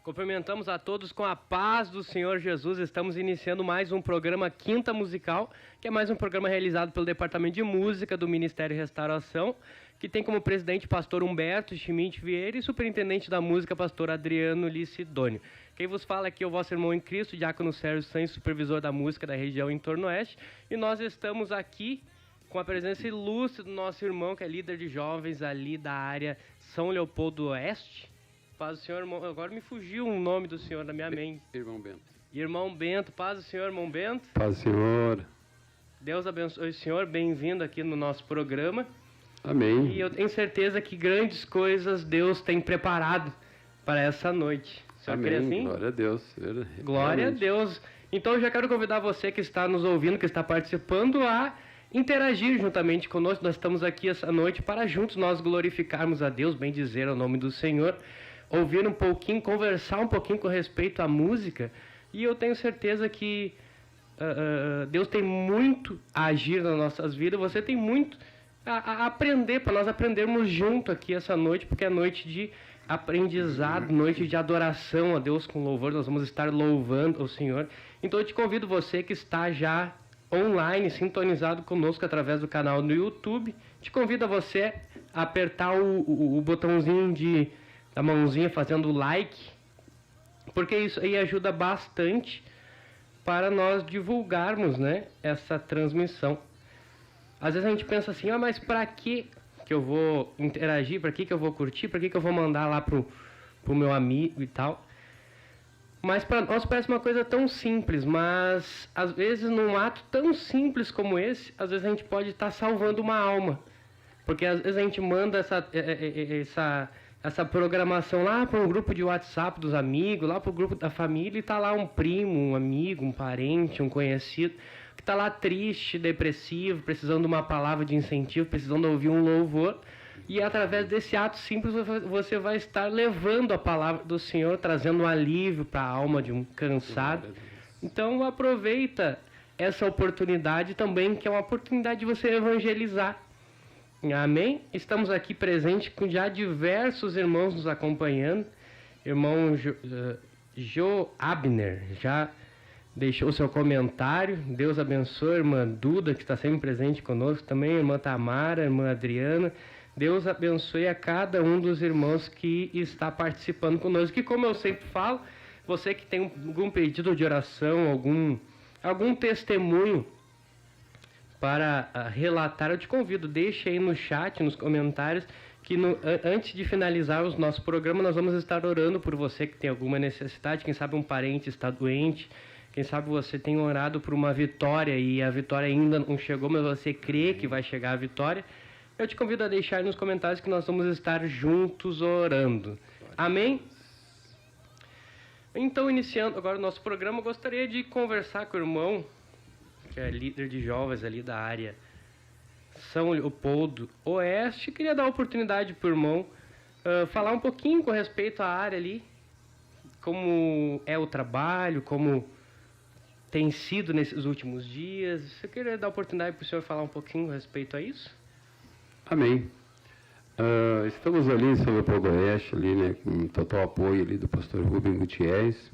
Cumprimentamos a todos com a paz do Senhor Jesus. Estamos iniciando mais um programa Quinta Musical, que é mais um programa realizado pelo Departamento de Música do Ministério Restauração, que tem como presidente pastor Humberto Schmidt Vieira e superintendente da música pastor Adriano Licidônio. Quem vos fala aqui é o vosso irmão em Cristo, diácono Sérgio Santos, supervisor da música da região Entorno Oeste, e nós estamos aqui com a presença ilustre do nosso irmão, que é líder de jovens ali da área São Leopoldo do Oeste. Paz do Senhor, irmão. Agora me fugiu o nome do Senhor da minha mente. Irmão Bento. Irmão Bento. Paz do Senhor, irmão Bento. Paz do Senhor. Deus abençoe o Senhor. Bem-vindo aqui no nosso programa. Amém. E eu tenho certeza que grandes coisas Deus tem preparado para essa noite. O senhor crê assim? Glória a Deus. Glória a Deus. Então eu já quero convidar você que está nos ouvindo, que está participando, a interagir juntamente conosco. Nós estamos aqui essa noite para juntos nós glorificarmos a Deus, bem dizer o nome do Senhor, ouvir um pouquinho, conversar um pouquinho com respeito à música. E eu tenho certeza que Deus tem muito a agir nas nossas vidas. Você tem muito a aprender, para nós aprendermos junto aqui essa noite, porque é noite de aprendizado, noite de adoração a Deus com louvor. Nós vamos estar louvando o Senhor. Então eu te convido, você que está já online, sintonizado conosco através do canal no YouTube, te convido a você a apertar o botãozinho da mãozinha fazendo like, porque isso aí ajuda bastante para nós divulgarmos, né, essa transmissão. Às vezes a gente pensa assim, mas para que eu vou interagir, para que eu vou curtir, para que eu vou mandar lá pro meu amigo e tal. Mas para nós parece uma coisa tão simples, mas às vezes num ato tão simples como esse, às vezes a gente pode estar salvando uma alma. Porque às vezes a gente manda essa programação lá para um grupo de WhatsApp dos amigos, lá para o grupo da família, e está lá um primo, um amigo, um parente, um conhecido, que está lá triste, depressivo, precisando de uma palavra de incentivo, precisando ouvir um louvor. E através desse ato simples você vai estar levando a palavra do Senhor, trazendo um alívio para a alma de um cansado. Então aproveita essa oportunidade também, que é uma oportunidade de você evangelizar. Amém? Estamos aqui presentes com já diversos irmãos nos acompanhando. Irmão Jo Abner já deixou seu comentário. Deus abençoe. Irmã Duda, que está sempre presente conosco também. Irmã Tamara, irmã Adriana. Deus abençoe a cada um dos irmãos que está participando conosco. E como eu sempre falo, você que tem algum pedido de oração, algum testemunho para relatar, eu te convido, deixe aí no chat, nos comentários, que antes de finalizar o nosso programa, nós vamos estar orando por você que tem alguma necessidade, quem sabe um parente está doente, quem sabe você tem orado por uma vitória e a vitória ainda não chegou, mas você crê que vai chegar a vitória. Eu te convido a deixar aí nos comentários que nós vamos estar juntos orando. Amém? Então, iniciando agora o nosso programa, eu gostaria de conversar com o irmão, que é líder de jovens ali da área São Leopoldo Oeste. Queria dar a oportunidade para o irmão falar um pouquinho com respeito à área ali, como é o trabalho, como tem sido nesses últimos dias. Você queria dar a oportunidade para o senhor falar um pouquinho a respeito a isso? Amém. Estamos ali em São Leopoldo Oeste, ali, né, com total apoio ali do pastor Rubem Gutierrez.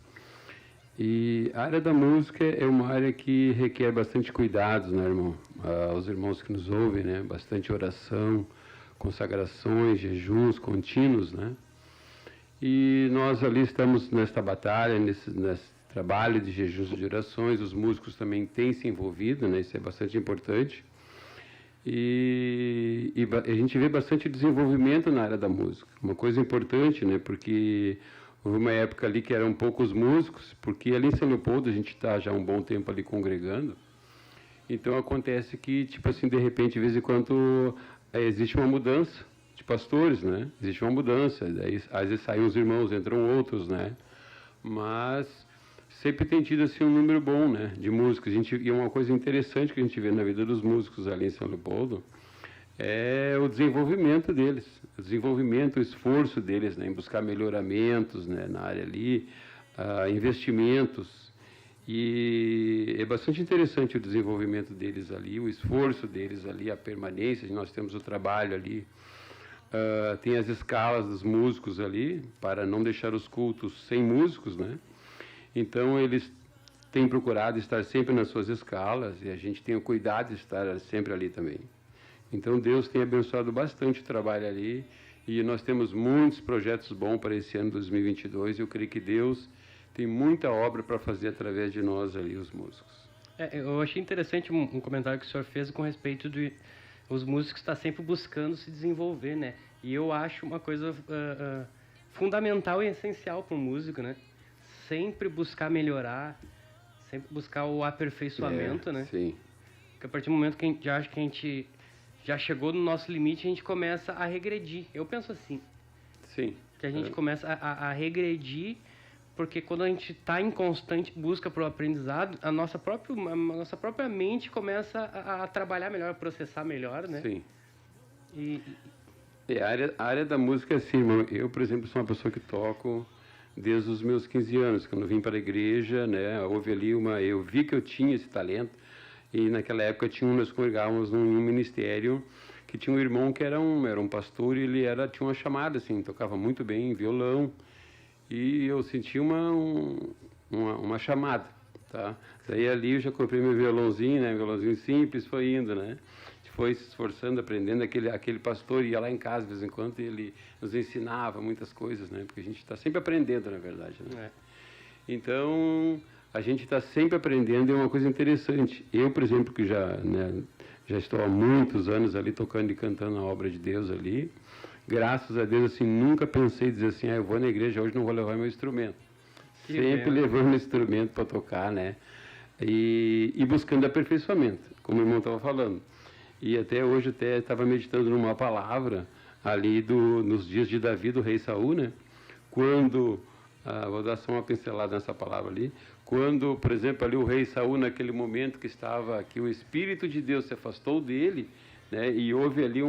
E a área da música é uma área que requer bastante cuidados, né, irmão? Os irmãos que nos ouvem, né, bastante oração, consagrações, jejuns contínuos, né? E nós ali estamos nesta batalha, nesse trabalho de jejuns e de orações. Os músicos também têm se envolvido, né? Isso é bastante importante. E a gente vê bastante desenvolvimento na área da música. Uma coisa importante, né? Porque houve uma época ali que eram poucos músicos, porque ali em São Leopoldo a gente está já há um bom tempo ali congregando. Então acontece que, tipo assim, de repente, de vez em quando, existe uma mudança de pastores, né? Existe uma mudança. Daí, às vezes saem os irmãos, entram outros, né? Mas sempre tem tido assim um número bom, né, de músicos. E uma coisa interessante que a gente vê na vida dos músicos ali em São Leopoldo é o desenvolvimento deles, o esforço deles, né, em buscar melhoramentos, né, na área ali, investimentos. E é bastante interessante o desenvolvimento deles ali, o esforço deles ali, a permanência. Nós temos o trabalho ali, tem as escalas dos músicos ali, para não deixar os cultos sem músicos, né? Então, eles têm procurado estar sempre nas suas escalas e a gente tem o cuidado de estar sempre ali também. Então, Deus tem abençoado bastante o trabalho ali e nós temos muitos projetos bons para esse ano 2022 e eu creio que Deus tem muita obra para fazer através de nós ali, os músicos. Eu achei interessante um comentário que o senhor fez com respeito de os músicos estar sempre buscando se desenvolver, né? E eu acho uma coisa fundamental e essencial para um músico, né? Sempre buscar melhorar, sempre buscar o aperfeiçoamento, né? Sim. Porque a partir do momento que a gente acha que a gente já chegou no nosso limite, a gente começa a regredir. Eu penso assim. Sim. Que a gente começa a regredir, porque quando a gente está em constante busca para o aprendizado, a nossa própria mente começa a trabalhar melhor, a processar melhor, né? Sim. A área da música é assim, irmão. Eu, por exemplo, sou uma pessoa que toco desde os meus 15 anos, quando eu vim para a igreja, né, houve ali eu vi que eu tinha esse talento, e naquela época nós congregávamos num ministério que tinha um irmão que era um pastor, e ele tinha uma chamada, assim, tocava muito bem violão, e eu senti uma chamada, tá? Daí ali eu já comprei meu violãozinho, né, violãozinho simples, foi indo, né? Foi se esforçando, aprendendo. Aquele pastor ia lá em casa de vez em quando e ele nos ensinava muitas coisas, né? Porque a gente está sempre aprendendo, na verdade, né? Então, a gente está sempre aprendendo, e é uma coisa interessante. Eu, por exemplo, que já estou há muitos anos ali tocando e cantando a obra de Deus ali, graças a Deus, assim, nunca pensei em dizer assim, eu vou na igreja hoje, não vou levar meu instrumento. Sempre levando o instrumento para tocar, né? E buscando aperfeiçoamento, como o irmão estava falando. E até hoje estava meditando numa palavra ali nos dias de Davi, do rei Saul, né? Quando, vou dar só uma pincelada nessa palavra ali, quando, por exemplo, ali o rei Saul, naquele momento que o Espírito de Deus se afastou dele, né? E houve ali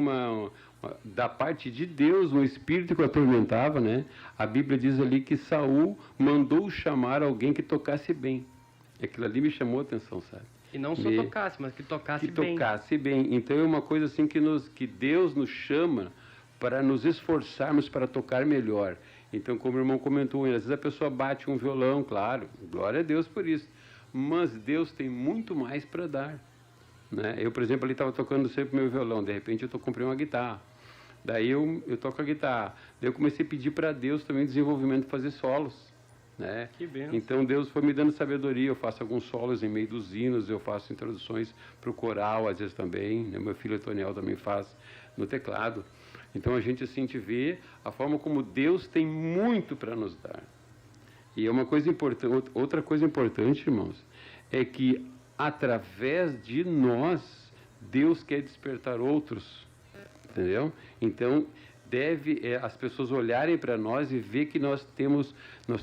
da parte de Deus, um espírito que o atormentava, né? A Bíblia diz ali que Saul mandou chamar alguém que tocasse bem. Aquilo ali me chamou a atenção, sabe? E não só tocasse, mas que tocasse bem. Que tocasse bem. Então é uma coisa assim que Deus nos chama para nos esforçarmos para tocar melhor. Então, como o irmão comentou, às vezes a pessoa bate um violão, claro, glória a Deus por isso. Mas Deus tem muito mais para dar, né? Eu, por exemplo, ali estava tocando sempre meu violão, de repente comprei uma guitarra. Daí eu toco a guitarra. Daí eu comecei a pedir para Deus também desenvolvimento de fazer solos, né? Que benção. Então Deus foi me dando sabedoria. Eu faço alguns solos em meio dos hinos, eu faço introduções para o coral, às vezes também, né? Meu filho Toniel também faz no teclado. Então a gente assim te vê a forma como Deus tem muito para nos dar. E é uma coisa importante, outra coisa importante, irmãos, é que através de nós Deus quer despertar outros, entendeu? Então deve as pessoas olharem para nós e ver que nós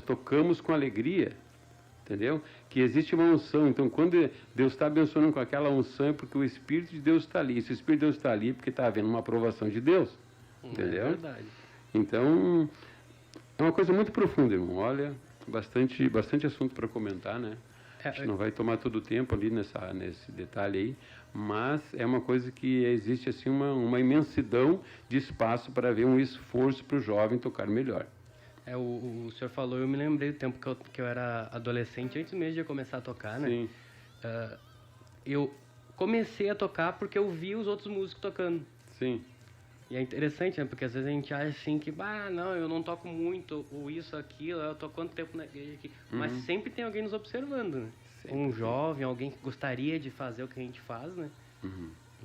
tocamos com alegria, entendeu? Que existe uma unção. Então quando Deus está abençoando com aquela unção é porque o Espírito de Deus está ali. Se o Espírito de Deus está ali, é porque está havendo uma aprovação de Deus, entendeu? É verdade. Então é uma coisa muito profunda, irmão. Olha, bastante assunto para comentar, né? A gente não vai tomar todo o tempo ali nesse detalhe aí, mas é uma coisa que existe assim uma imensidão de espaço para ver um esforço para o jovem tocar melhor. O senhor falou, eu me lembrei do tempo que eu era adolescente, antes mesmo de eu começar a tocar, né? Sim. Eu comecei a tocar porque eu vi os outros músicos tocando. Sim. E é interessante, né? Porque às vezes a gente acha assim que, não, eu não toco muito, ou isso, aquilo, eu tô quanto tempo na igreja aqui. Mas sempre tem alguém nos observando, né? Sempre. Um jovem, alguém que gostaria de fazer o que a gente faz, né?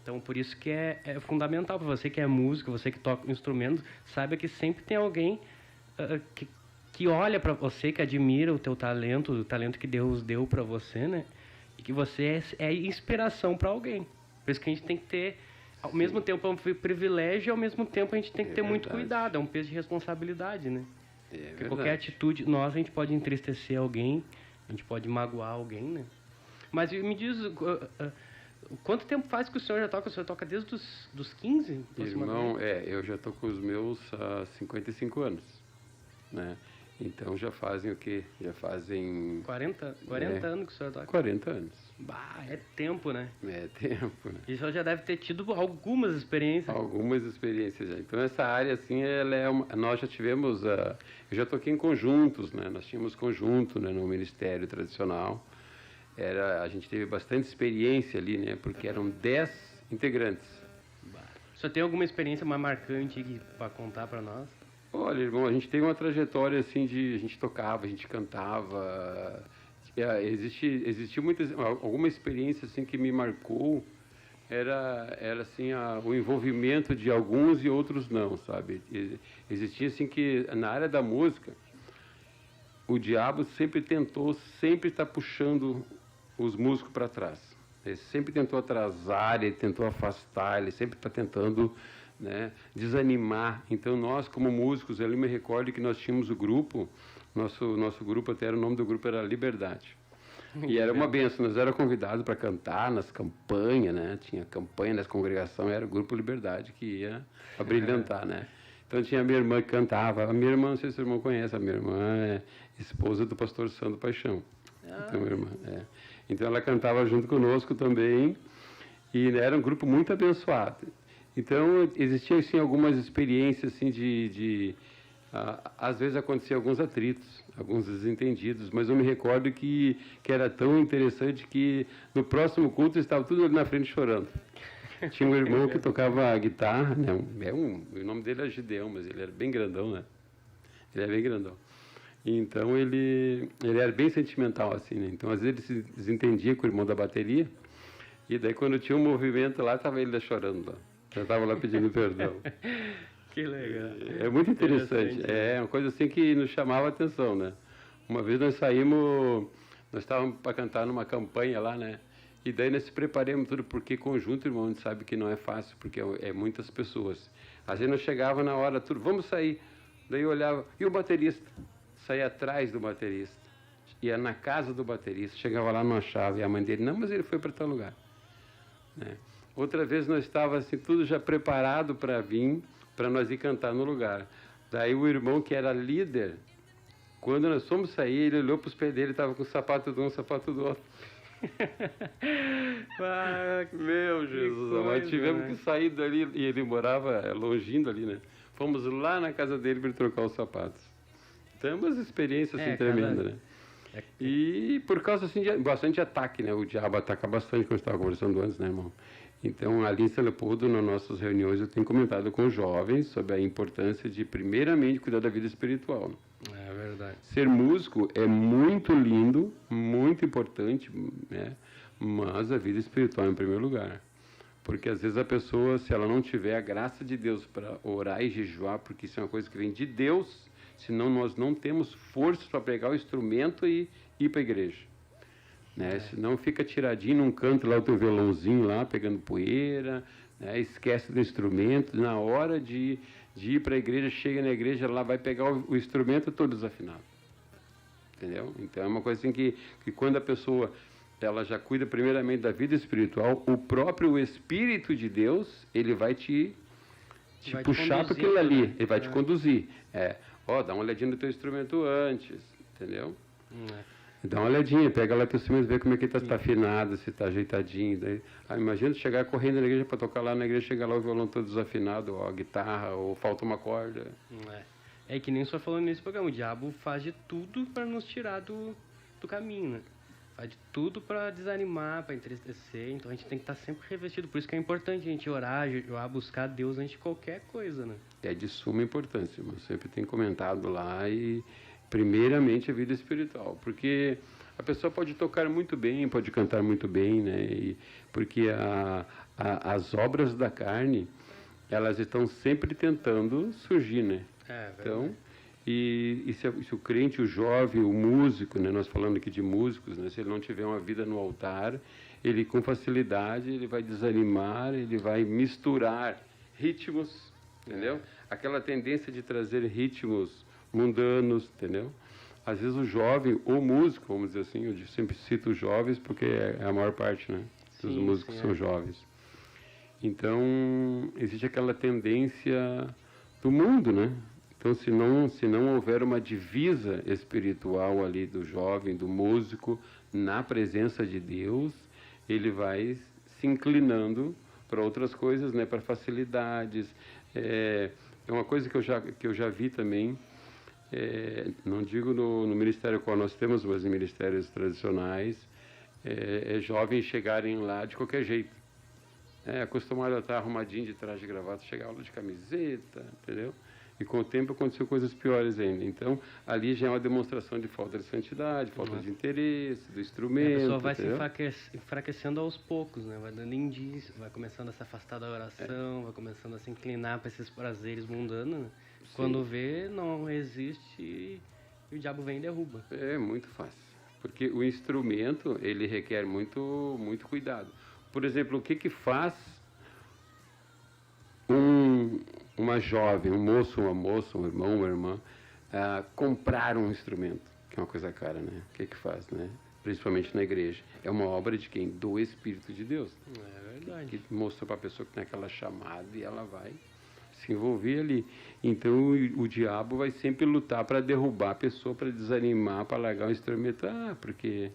Então, por isso que é fundamental para você que é músico, você que toca um instrumento, saiba que sempre tem alguém que olha para você, que admira o teu talento, o talento que Deus deu para você, né? E que você é inspiração para alguém. Por isso que a gente tem que ter, ao mesmo tempo, é um privilégio e ao mesmo tempo a gente tem que ter muito cuidado, é um peso de responsabilidade, né? Porque qualquer atitude, a gente pode entristecer alguém, a gente pode magoar alguém, né? Mas me diz, quanto tempo faz que o senhor já toca? O senhor toca desde os 15? Irmão, eu já tô com os meus 55 anos, né? Então já fazem o quê? Já fazem... 40 anos que o senhor toca? 40 anos. Bah, é tempo, né? É tempo, né? E o senhor já deve ter tido algumas experiências. Algumas experiências já. Então essa área, assim, nós já tivemos... eu já toquei em conjuntos, né? Nós tínhamos conjunto, né, no ministério tradicional. A gente teve bastante experiência ali, né? Porque eram 10 integrantes. O senhor tem alguma experiência mais marcante para contar para nós? Olha, irmão, a gente tem uma trajetória assim a gente tocava, a gente cantava. Existia alguma experiência assim que me marcou. Era assim o envolvimento de alguns e outros não, sabe? Existia assim que na área da música o diabo sempre estar puxando os músicos para trás. Ele sempre tentou atrasar, ele tentou afastar, ele sempre está tentando, né, desanimar. Então nós como músicos, eu me recordo que nós tínhamos o grupo, nosso grupo, até o nome do grupo era Liberdade. E era uma benção, nós éramos convidados para cantar nas campanhas, né? Tinha campanha nas congregações, era o grupo Liberdade que ia abrilhantar, né? Então tinha a minha irmã que cantava, a minha irmã, não sei se o irmão conhece, a minha irmã é esposa do pastor Sandro Paixão. Então, minha irmã, então ela cantava junto conosco também, e era um grupo muito abençoado. Então, existiam assim, algumas experiências assim, às vezes aconteciam alguns atritos, alguns desentendidos, mas eu me recordo que era tão interessante que no próximo culto estava tudo ali na frente chorando. Tinha um irmão que tocava guitarra, né? O nome dele era Gideão, mas ele era bem grandão, né? Ele era bem grandão. Então, ele era bem sentimental, assim, né? Então, às vezes ele se desentendia com o irmão da bateria, e daí quando tinha um movimento lá, estava ele chorando lá. Já estava lá pedindo perdão. Que legal. É muito interessante. É uma coisa assim que nos chamava a atenção, né? Uma vez nós estávamos para cantar numa campanha lá, né? E daí nós se preparamos tudo, porque conjunto, irmão, a gente sabe que não é fácil, porque é muitas pessoas. Às vezes nós chegava na hora, tudo, vamos sair. Daí eu olhava, e o baterista? Saía atrás do baterista. Ia na casa do baterista, chegava lá numa chave, e a mãe dele, não, mas ele foi para tal lugar. Né? Outra vez nós estávamos assim, tudo já preparado para vir, para nós ir cantar no lugar. Daí o irmão que era líder, quando nós fomos sair, ele olhou para os pés dele, estava com o sapato de um, sapato do outro. Meu Jesus, nós tivemos que sair dali, e ele morava longinho dali, né? Fomos lá na casa dele para trocar os sapatos. Então, umas experiências assim, tremendas, né? E por causa assim, de bastante ataque, né? O diabo ataca bastante, como eu estava conversando antes, né, irmão? Então, ali em São Leopoldo, nas nossas reuniões, eu tenho comentado com os jovens sobre a importância de, primeiramente, cuidar da vida espiritual. É verdade. Ser músico é muito lindo, muito importante, né? Mas a vida espiritual é em primeiro lugar. Porque, às vezes, a pessoa, se ela não tiver a graça de Deus para orar e jejuar, porque isso é uma coisa que vem de Deus, senão nós não temos força para pegar o instrumento e ir para a igreja. Né? Senão fica tiradinho num canto lá o teu violãozinho lá, pegando poeira, né? Esquece do instrumento, na hora de ir para a igreja, chega na igreja, lá vai pegar o instrumento todo desafinado. Entendeu? Então é uma coisa assim que quando a pessoa ela já cuida primeiramente da vida espiritual, o próprio Espírito de Deus, ele vai te puxar para aquilo ali, né? Ele vai te conduzir. Dá uma olhadinha no teu instrumento antes, entendeu? Dá uma olhadinha, pega lá teu instrumento, vê como é que está afinado, se está ajeitadinho. Daí, imagina chegar correndo na igreja para tocar lá na igreja, chegar lá o violão todo desafinado, ou a guitarra, ou falta uma corda. É que nem só falando nesse programa, o diabo faz de tudo para nos tirar do caminho, né? Faz de tudo para desanimar, para entristecer, então a gente tem que estar sempre revestido. Por isso que é importante a gente orar, buscar Deus antes de qualquer coisa, né? É de suma importância, mas sempre tem comentado lá e... Primeiramente a vida espiritual, porque a pessoa pode tocar muito bem, pode cantar muito bem, né? Porque as obras da carne, elas estão sempre tentando surgir, né? Então, se o crente, o jovem, o músico, né? Nós falando aqui de músicos, né? Se ele não tiver uma vida no altar, ele com facilidade ele vai desanimar, ele vai misturar ritmos, entendeu? Aquela tendência de trazer ritmos mundanos, entendeu? Às vezes o jovem, ou músico, vamos dizer assim, eu sempre cito os jovens porque é a maior parte, né? Dos músicos são jovens. Então, existe aquela tendência do mundo, né? Então, se não houver uma divisa espiritual ali do jovem, do músico, na presença de Deus, ele vai se inclinando para outras coisas, né? Para facilidades. É uma coisa que eu já vi também. Não digo no ministério qual nós temos, mas em ministérios tradicionais, jovens chegarem lá de qualquer jeito. Acostumado a estar arrumadinho de traje de gravata, chegar lá de camiseta, entendeu? E com o tempo aconteceu coisas piores ainda. Então, ali já é uma demonstração de falta de santidade, falta de interesse, do instrumento. A pessoa vai se enfraquecendo aos poucos, né? Vai dando indício, vai começando a se afastar da oração, vai começando a se inclinar para esses prazeres mundanos, né? Quando vê, não existe e o diabo vem e derruba. É muito fácil, porque o instrumento, ele requer muito, muito cuidado. Por exemplo, o que faz uma jovem, um moço, uma moça, um irmão, uma irmã, comprar um instrumento, que é uma coisa cara, né? O que faz, né? Principalmente na igreja. É uma obra de quem? Do Espírito de Deus. É verdade. Que mostra para a pessoa que tem aquela chamada e ela vai se envolver ali. Então o diabo vai sempre lutar para derrubar a pessoa, para desanimar, para largar o instrumento. Porque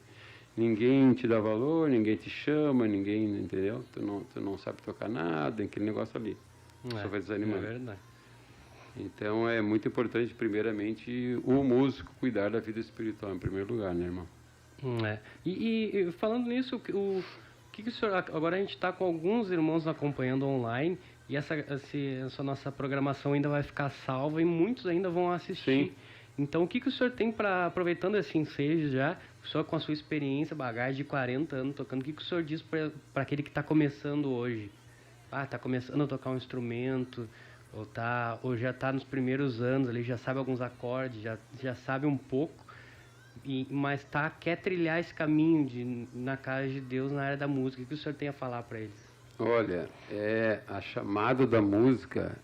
ninguém te dá valor, ninguém te chama, ninguém, entendeu? Tu não sabe tocar nada, aquele negócio ali. Só vai desanimar. É verdade. Então é muito importante, primeiramente, o músico cuidar da vida espiritual em primeiro lugar, né, irmão? E falando nisso, o que o senhor... Agora a gente está com alguns irmãos acompanhando online e essa nossa programação ainda vai ficar salva e muitos ainda vão assistir. Sim. Então, o que o senhor tem para, aproveitando esse ensejo já, o senhor com a sua experiência, bagagem de 40 anos tocando, o que o senhor diz para aquele que está começando hoje? Está começando a tocar um instrumento, ou já está nos primeiros anos ali, já sabe alguns acordes, já sabe um pouco, mas quer trilhar esse caminho na casa de Deus na área da música. O que o senhor tem a falar para eles? Olha, a chamada da música,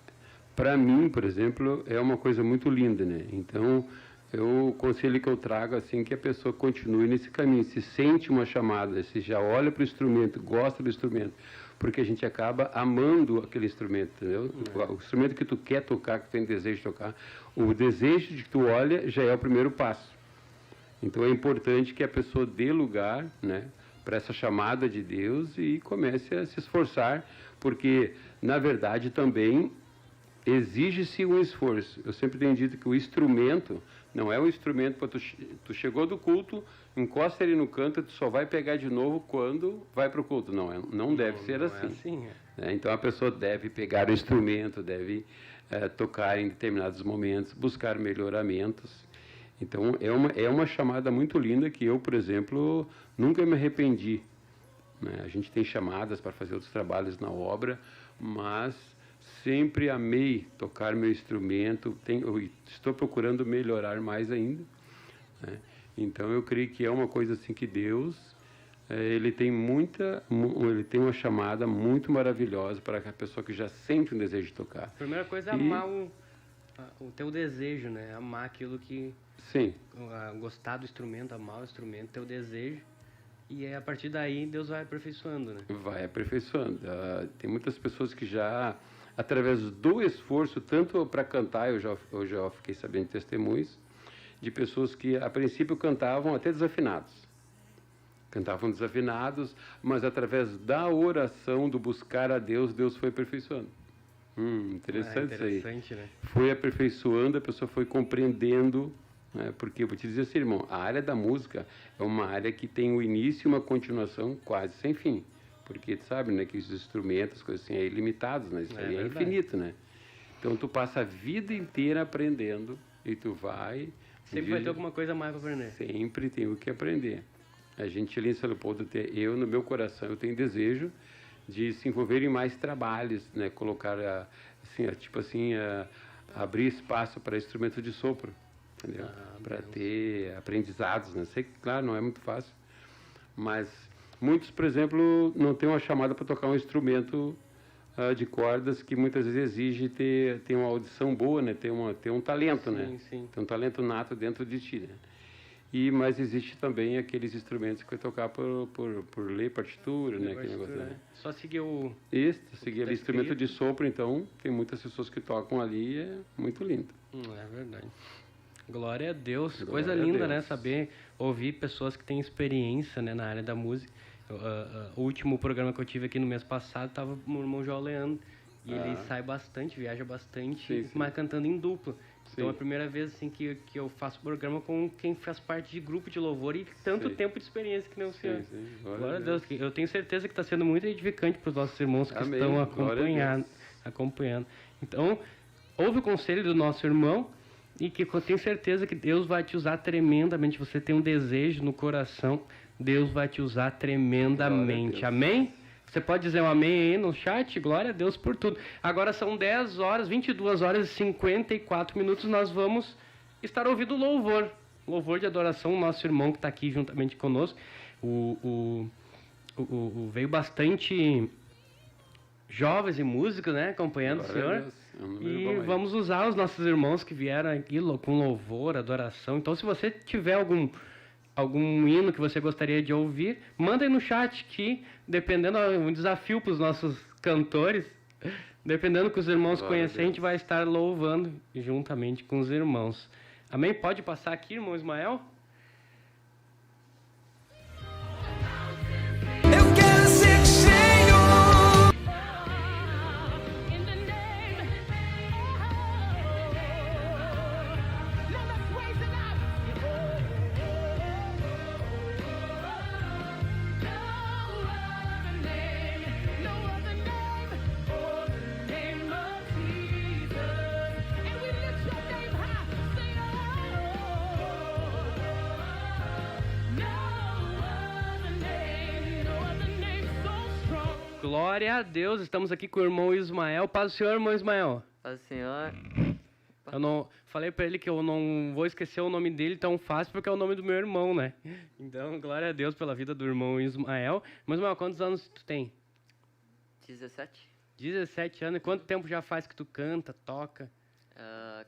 para mim, por exemplo, é uma coisa muito linda, né? Então, o conselho que eu trago assim que a pessoa continue nesse caminho, se sente uma chamada, se já olha para o instrumento, gosta do instrumento, porque a gente acaba amando aquele instrumento, entendeu? O instrumento que tu quer tocar, que tu tem desejo de tocar, o desejo de que tu olha já é o primeiro passo. Então é importante que a pessoa dê lugar, né, para essa chamada de Deus e comece a se esforçar, porque na verdade também exige-se um esforço. Eu sempre tenho dito que o instrumento Não é um instrumento para tu chegou do culto, encosta ele no canto, tu só vai pegar de novo quando vai para o culto. Não deve ser assim. É assim. Então a pessoa deve pegar o instrumento, deve tocar em determinados momentos, buscar melhoramentos. Então é uma chamada muito linda que eu, por exemplo, nunca me arrependi. Né? A gente tem chamadas para fazer outros trabalhos na obra, mas sempre amei tocar meu instrumento, estou procurando melhorar mais ainda. Né? Então eu creio que é uma coisa assim que Deus ele tem uma chamada muito maravilhosa para a pessoa que já sente um desejo de tocar. A primeira coisa é amar o teu desejo, né? Amar aquilo que... Sim. Gostar do instrumento, amar o instrumento, teu desejo. E a partir daí Deus vai aperfeiçoando, né? Vai aperfeiçoando. Tem muitas pessoas que já, através do esforço, tanto para cantar, eu já fiquei sabendo de testemunhos, de pessoas que a princípio cantavam até desafinados. Cantavam desafinados, mas através da oração, do buscar a Deus, Deus foi aperfeiçoando. Interessante isso aí. Né? Foi aperfeiçoando, a pessoa foi compreendendo, né? Porque eu vou te dizer assim, irmão, a área da música é uma área que tem um início e uma continuação quase sem fim. Porque tu sabe, né, que os instrumentos, coisas assim, é ilimitados, né? Isso aí é infinito, né? Então tu passa a vida inteira aprendendo e tu vai... Sempre vai ter alguma coisa mais para aprender. Sempre tem o que aprender. A gente ali em São Leopoldo, eu no meu coração, eu tenho desejo de se envolver em mais trabalhos, né? Colocar, assim, abrir espaço para instrumento de sopro, entendeu? Para ter aprendizados, né? Sei que, claro, não é muito fácil, mas muitos, por exemplo, não têm uma chamada para tocar um instrumento de cordas que muitas vezes exige ter uma audição boa, né? Ter um talento, né? Sim. Tem um talento nato dentro de ti, né? Mas existe também aqueles instrumentos que vai tocar por ler partitura, né? Aquele negócio, né? Só seguir o... Isso, seguir ali instrumento de sopro, então, tem muitas pessoas que tocam ali, é muito lindo. É verdade. Glória a Deus. Glória Coisa a linda, Deus. né? Saber ouvir pessoas que têm experiência, né, na área da música. O último programa que eu tive aqui no mês passado estava o meu irmão João Leandro. E ele sai bastante, viaja bastante, Sim. mas cantando em dupla. Então é a Sim. primeira vez assim, que eu faço programa com quem faz parte de grupo de louvor e tanto Sim. tempo de experiência que nem o senhor. Sim. Glória a Deus. Eu tenho certeza que está sendo muito edificante para os nossos irmãos que Amém. estão Glória acompanhando. Então, ouve o conselho do nosso irmão e que eu tenho certeza que Deus vai te usar tremendamente. Você tem um desejo no coração, Deus vai te usar tremendamente. Amém? Você pode dizer um amém aí no chat? Glória a Deus por tudo. Agora são 10 horas, 22 horas e 54 minutos. Nós vamos estar ouvindo louvor. Louvor de adoração. O nosso irmão que está aqui juntamente conosco. Veio bastante jovens e músicos, né? Acompanhando o senhor. E vamos usar os nossos irmãos que vieram aqui com louvor, adoração. Então, se você tiver algum hino que você gostaria de ouvir, manda aí no chat que, dependendo, um desafio para os nossos cantores, dependendo que os irmãos conhecerem, a gente vai estar louvando juntamente com os irmãos. Amém? Pode passar aqui, irmão Ismael? Eu quero ser cheio. Glória a Deus, estamos aqui com o irmão Ismael. Paz do Senhor, irmão Ismael. Paz do Senhor. Eu não falei pra ele que eu não vou esquecer o nome dele tão fácil porque é o nome do meu irmão, né? Então, glória a Deus pela vida do irmão Ismael. Mas, Ismael, quantos anos tu tem? 17. 17 anos. E quanto tempo já faz que tu canta, toca?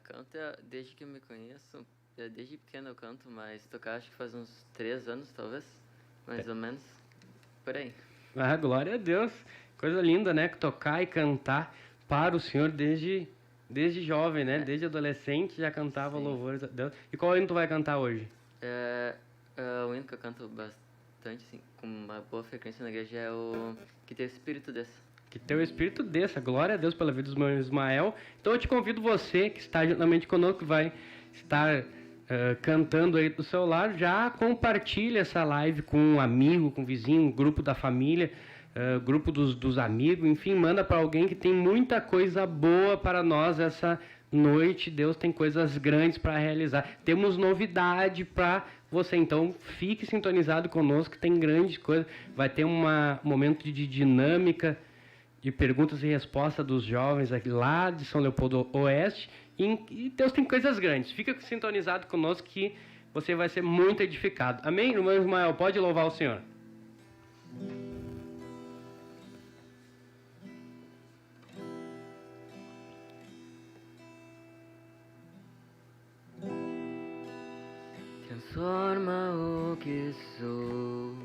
Canto desde que eu me conheço. Desde pequeno eu canto, mas tocar acho que faz uns 3 anos, talvez. Mais ou menos. Por aí. Ah, glória a Deus. Coisa linda, né? Tocar e cantar para o Senhor desde jovem, né? Desde adolescente já cantava louvores a Deus. E qual hino tu vai cantar hoje? O hino que eu canto bastante, assim, com uma boa frequência na igreja é o Que Teu Espírito Desça. Que teu espírito desça. Glória a Deus pela vida do meu Ismael. Então eu te convido você que está juntamente conosco, que vai estar cantando aí do seu lar, já compartilha essa live com um amigo, com um vizinho, um grupo da família, grupo dos amigos, enfim, manda para alguém que tem muita coisa boa para nós essa noite. Deus tem coisas grandes para realizar. Temos novidade para você, então fique sintonizado conosco, tem grande coisa. Vai ter um momento de dinâmica, de perguntas e respostas dos jovens aqui lá de São Leopoldo Oeste. E Deus tem coisas grandes. Fica sintonizado conosco que você vai ser muito edificado. Amém? Irmão Ismael, pode louvar o Senhor. Transforma o que sou,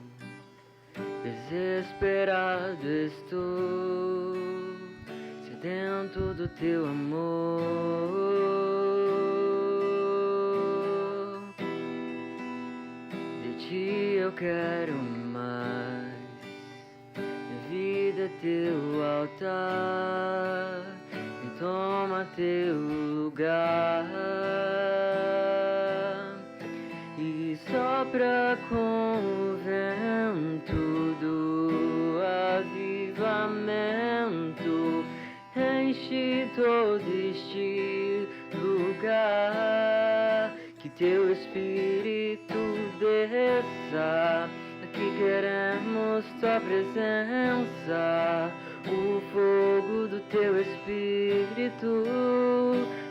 desesperado estou, sedento do teu amor. De ti eu quero mais, minha vida é teu altar, e toma teu lugar. Sopra com o vento do avivamento, enche todo este lugar, que teu Espírito desça, aqui queremos tua presença, o fogo do teu Espírito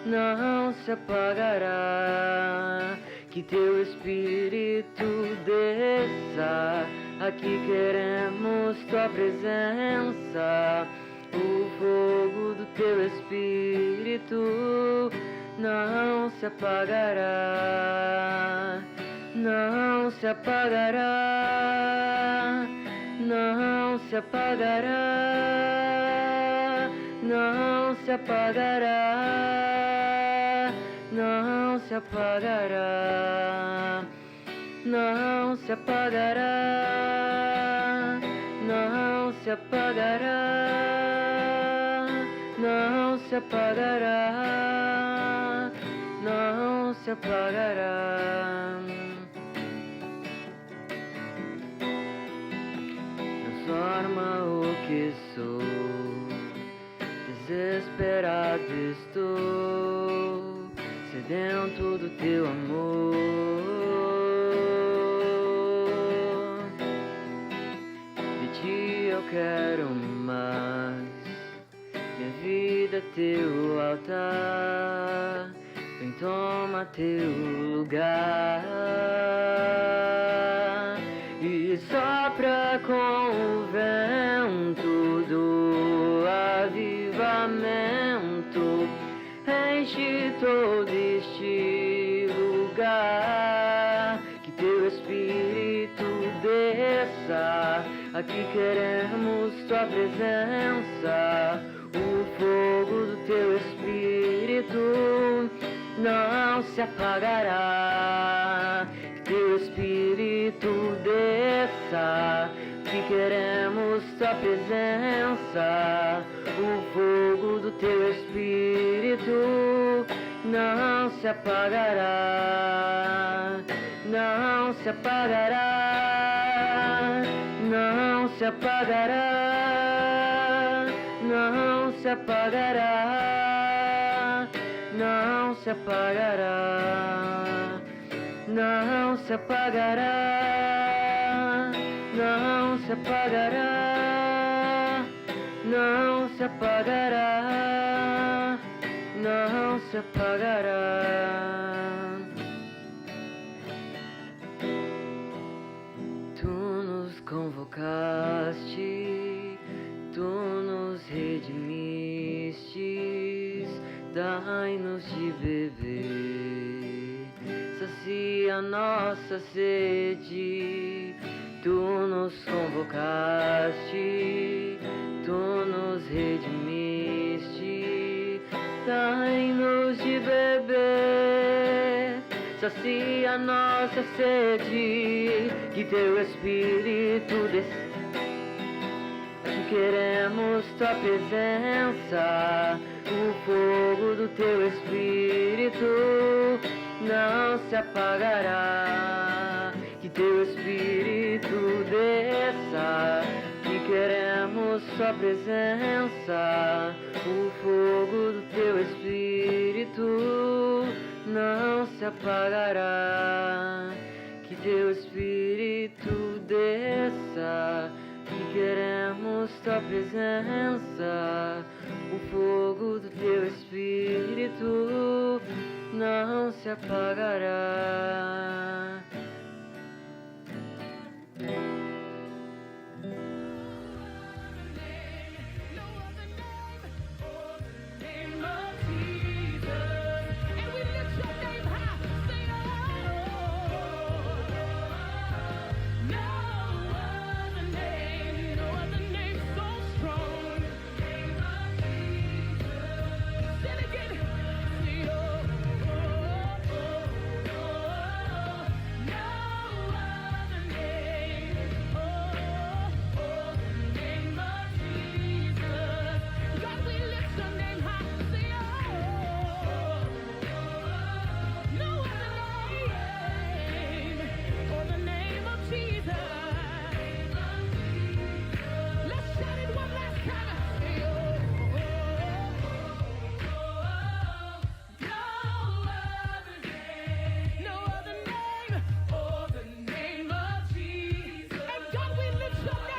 não se apagará. Que teu Espírito desça, aqui queremos tua presença, o fogo do teu Espírito não se apagará, não se apagará, não se apagará, não se apagará, não se apagará, não se apagará, não se apagará, não se apagará, não se apagará. Transforma o que sou, desesperado estou, sedento do teu amor. De ti eu quero mais, minha vida é teu altar, vem toma teu lugar. E sopra com o vento do avivamento, enche todo este lugar, que teu Espírito desça, aqui queremos tua presença, o fogo do teu Espírito não se apagará, que teu Espírito desça, que queremos tua presença, o fogo do teu Espírito não se apagará, não se apagará, não se apagará, não se apagará, não se apagará, não se apagará, não se apagará, não se apagará, não se apagará. Tu nos convocaste, tu nos redimiste, dai-nos de beber, sacia nossa sede. Tu nos convocaste, tu nos redimiste, dai-nos de beber, sacia nossa sede, que teu Espírito desça, que queremos tua presença, o fogo do teu Espírito não se apagará. Que teu Espírito desça, que queremos sua presença. O fogo do teu Espírito não se apagará. Que teu Espírito desça, que queremos tua presença. O fogo do teu Espírito não se apagará.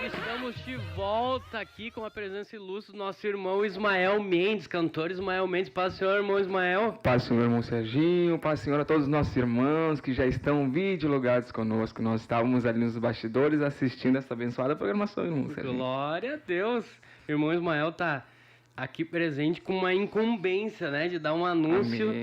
Estamos de volta aqui com a presença ilustre do nosso irmão Ismael Mendes, cantor Ismael Mendes. Paz do Senhor, irmão Ismael. Paz do Senhor, irmão Serginho. Paz do Senhor a todos os nossos irmãos que já estão videologados conosco. Nós estávamos ali nos bastidores assistindo essa abençoada programação, irmão Serginho. Glória a Deus. O irmão Ismael tá aqui presente com uma incumbência, né, de dar um anúncio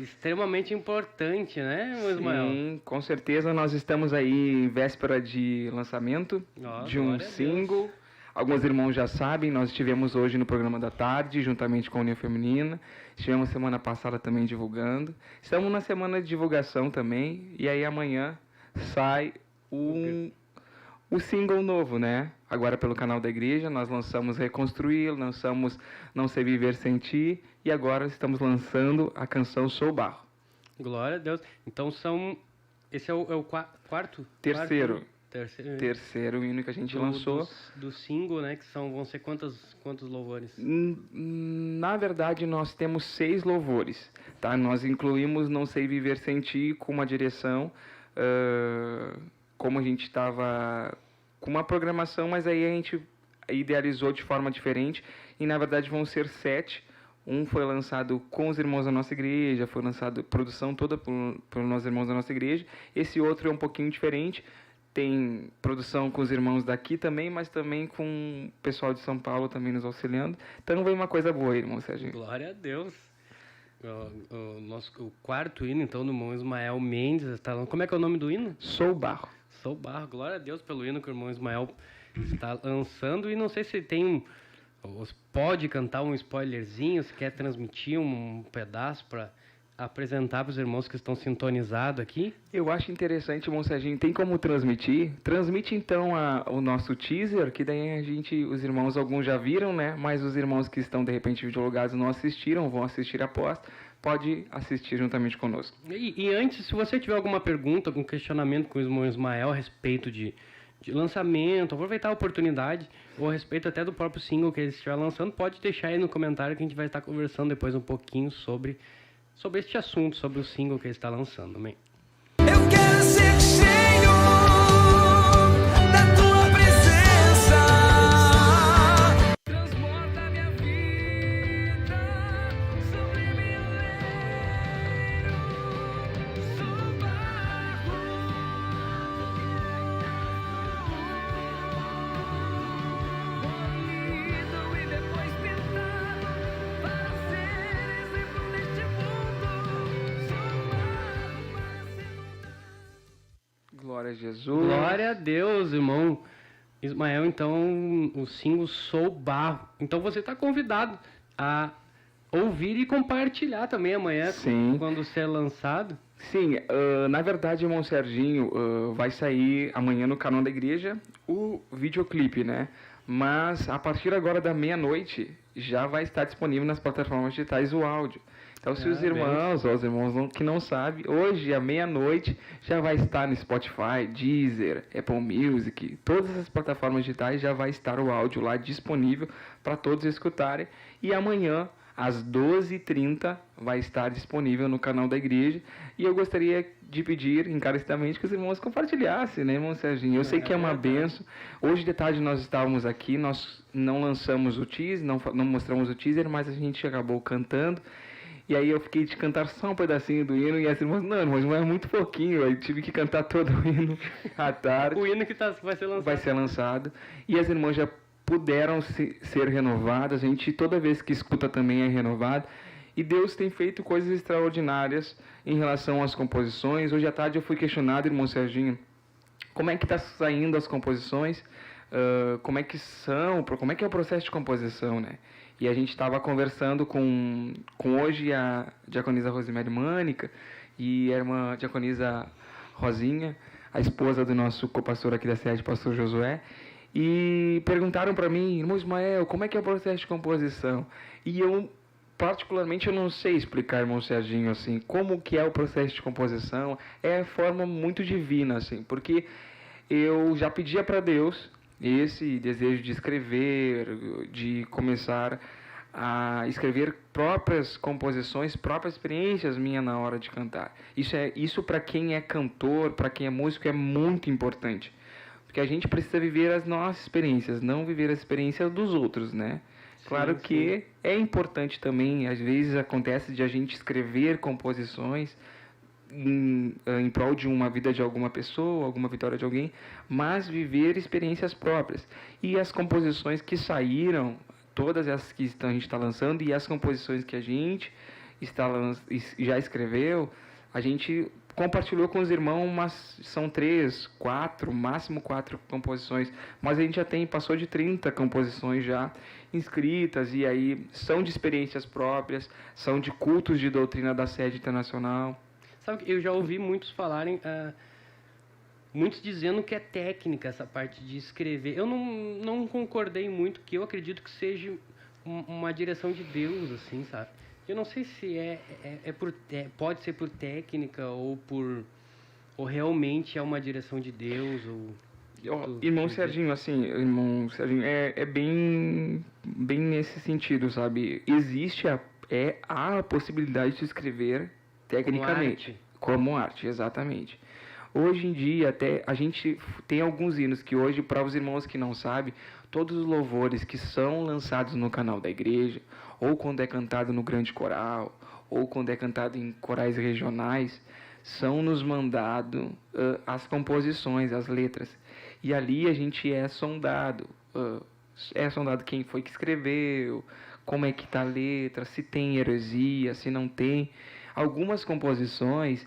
extremamente importante, né, irmão Ismael? Sim, com certeza nós estamos aí em véspera de lançamento de um single. Alguns irmãos já sabem, nós estivemos hoje no programa da tarde, juntamente com a União Feminina. Estivemos semana passada também divulgando. Estamos na semana de divulgação também, e aí amanhã sai o single novo, né? Agora pelo canal da igreja, nós lançamos Reconstruir, lançamos Não Sei Viver Sem Ti, e agora estamos lançando a canção Sou Barro. Glória a Deus. Então esse é o quarto? Terceiro. Terceiro. Terceiro hino que a gente lançou. Do single, né? Que vão ser quantos louvores? Na verdade, nós temos 6 louvores, tá? Nós incluímos Não Sei Viver Sem Ti com uma direção, como a gente estava com uma programação, mas aí a gente idealizou de forma diferente, e na verdade vão ser 7. Um foi lançado com os irmãos da nossa igreja, foi lançado produção toda por nós irmãos da nossa igreja. Esse outro é um pouquinho diferente, tem produção com os irmãos daqui também, mas também com o pessoal de São Paulo também nos auxiliando. Então vem uma coisa boa aí, irmão Serginho. Glória a Deus. O quarto hino, então, do irmão Ismael Mendes. Como é que é o nome do hino? Sou Barro. Sou Barro. Glória a Deus pelo hino que o irmão Ismael está lançando. E não sei se pode cantar um spoilerzinho, se quer transmitir um pedaço para apresentar para os irmãos que estão sintonizados aqui. Eu acho interessante, irmão Serginho, tem como transmitir? Transmite então o nosso teaser, que daí os irmãos, alguns já viram, né? Mas os irmãos que estão de repente videologados não assistiram, vão assistir após, pode assistir juntamente conosco. E antes, se você tiver alguma pergunta, algum questionamento com o irmão Ismael a respeito de lançamento, aproveitar a oportunidade, ou a respeito até do próprio single que ele estiver lançando, pode deixar aí no comentário que a gente vai estar conversando depois um pouquinho sobre este assunto, sobre o single que ele está lançando. Amém? Eu quero ser cheio da tua presença. Transborda minha vida sobre meu leiro. Sou barro. Polido e depois pintado para ser exemplo neste mundo. Sou barro para ser. Glória a Jesus. Glória a Deus, irmão Ismael. Então, o single Sou Barro. Então, você está convidado a ouvir e compartilhar também amanhã, Sim. quando ser lançado. Sim, na verdade, irmão Serginho, vai sair amanhã no canal da igreja o videoclipe, né? Mas a partir agora da meia-noite já vai estar disponível nas plataformas digitais o áudio. Então, se os irmãos ou os irmãos que não sabem, hoje, à meia-noite, já vai estar no Spotify, Deezer, Apple Music, todas as plataformas digitais já vai estar o áudio lá disponível para todos escutarem. E amanhã, às 12h30, vai estar disponível no canal da igreja. E eu gostaria de pedir encarecidamente que os irmãos compartilhassem, né, irmão Serginho? Eu sei que é uma benção. Hoje de tarde nós estávamos aqui, nós não lançamos o teaser, não mostramos o teaser, mas a gente acabou cantando. E aí eu fiquei de cantar só um pedacinho do hino e as irmãs, não, mas é muito pouquinho. Eu tive que cantar todo o hino à tarde. O hino que vai ser lançado. Vai ser lançado. E as irmãs já puderam ser renovadas. A gente, toda vez que escuta também é renovado. E Deus tem feito coisas extraordinárias em relação às composições. Hoje à tarde eu fui questionado, irmão Serginho, como é que está saindo as composições, como é que é o processo de composição, né? E a gente estava conversando com hoje a diaconisa Rosemary Mânica e a irmã diaconisa Rosinha, a esposa do nosso copastor aqui da sede, pastor Josué, e perguntaram para mim, irmão Ismael, como é que é o processo de composição? E eu, particularmente, eu não sei explicar, irmão Serginho, assim, como que é o processo de composição. É forma muito divina, assim, porque eu já pedia para Deus esse desejo de escrever, de começar a escrever próprias composições, próprias experiências minhas na hora de cantar. Isso para quem é cantor, para quem é músico, é muito importante. Porque a gente precisa viver as nossas experiências, não viver as experiências dos outros, né? Claro que é importante também, às vezes acontece de a gente escrever composições em prol de uma vida de alguma pessoa, alguma vitória de alguém, mas viver experiências próprias. E as composições que saíram, todas essas que a gente está lançando, e as composições que a gente já escreveu, a gente compartilhou com os irmãos, mas são 3, 4, máximo 4 composições, mas a gente já passou de 30 composições já inscritas, e aí são de experiências próprias, são de cultos de doutrina da sede internacional. Sabe, eu já ouvi muitos falarem, muitos dizendo que é técnica essa parte de escrever. Eu não concordei muito, porque eu acredito que seja uma direção de Deus, assim, sabe? Eu não sei se pode ser por técnica ou realmente é uma direção de Deus ou... Irmão Serginho, é bem nesse sentido, sabe? Existe a possibilidade de escrever tecnicamente, como arte, exatamente. Hoje em dia, até a gente tem alguns hinos que hoje, para os irmãos que não sabem, todos os louvores que são lançados no canal da igreja, ou quando é cantado no grande coral, ou quando é cantado em corais regionais, são nos mandados as composições, as letras. E ali a gente é sondado quem foi que escreveu, como é que está a letra, se tem heresia, se não tem. Algumas composições,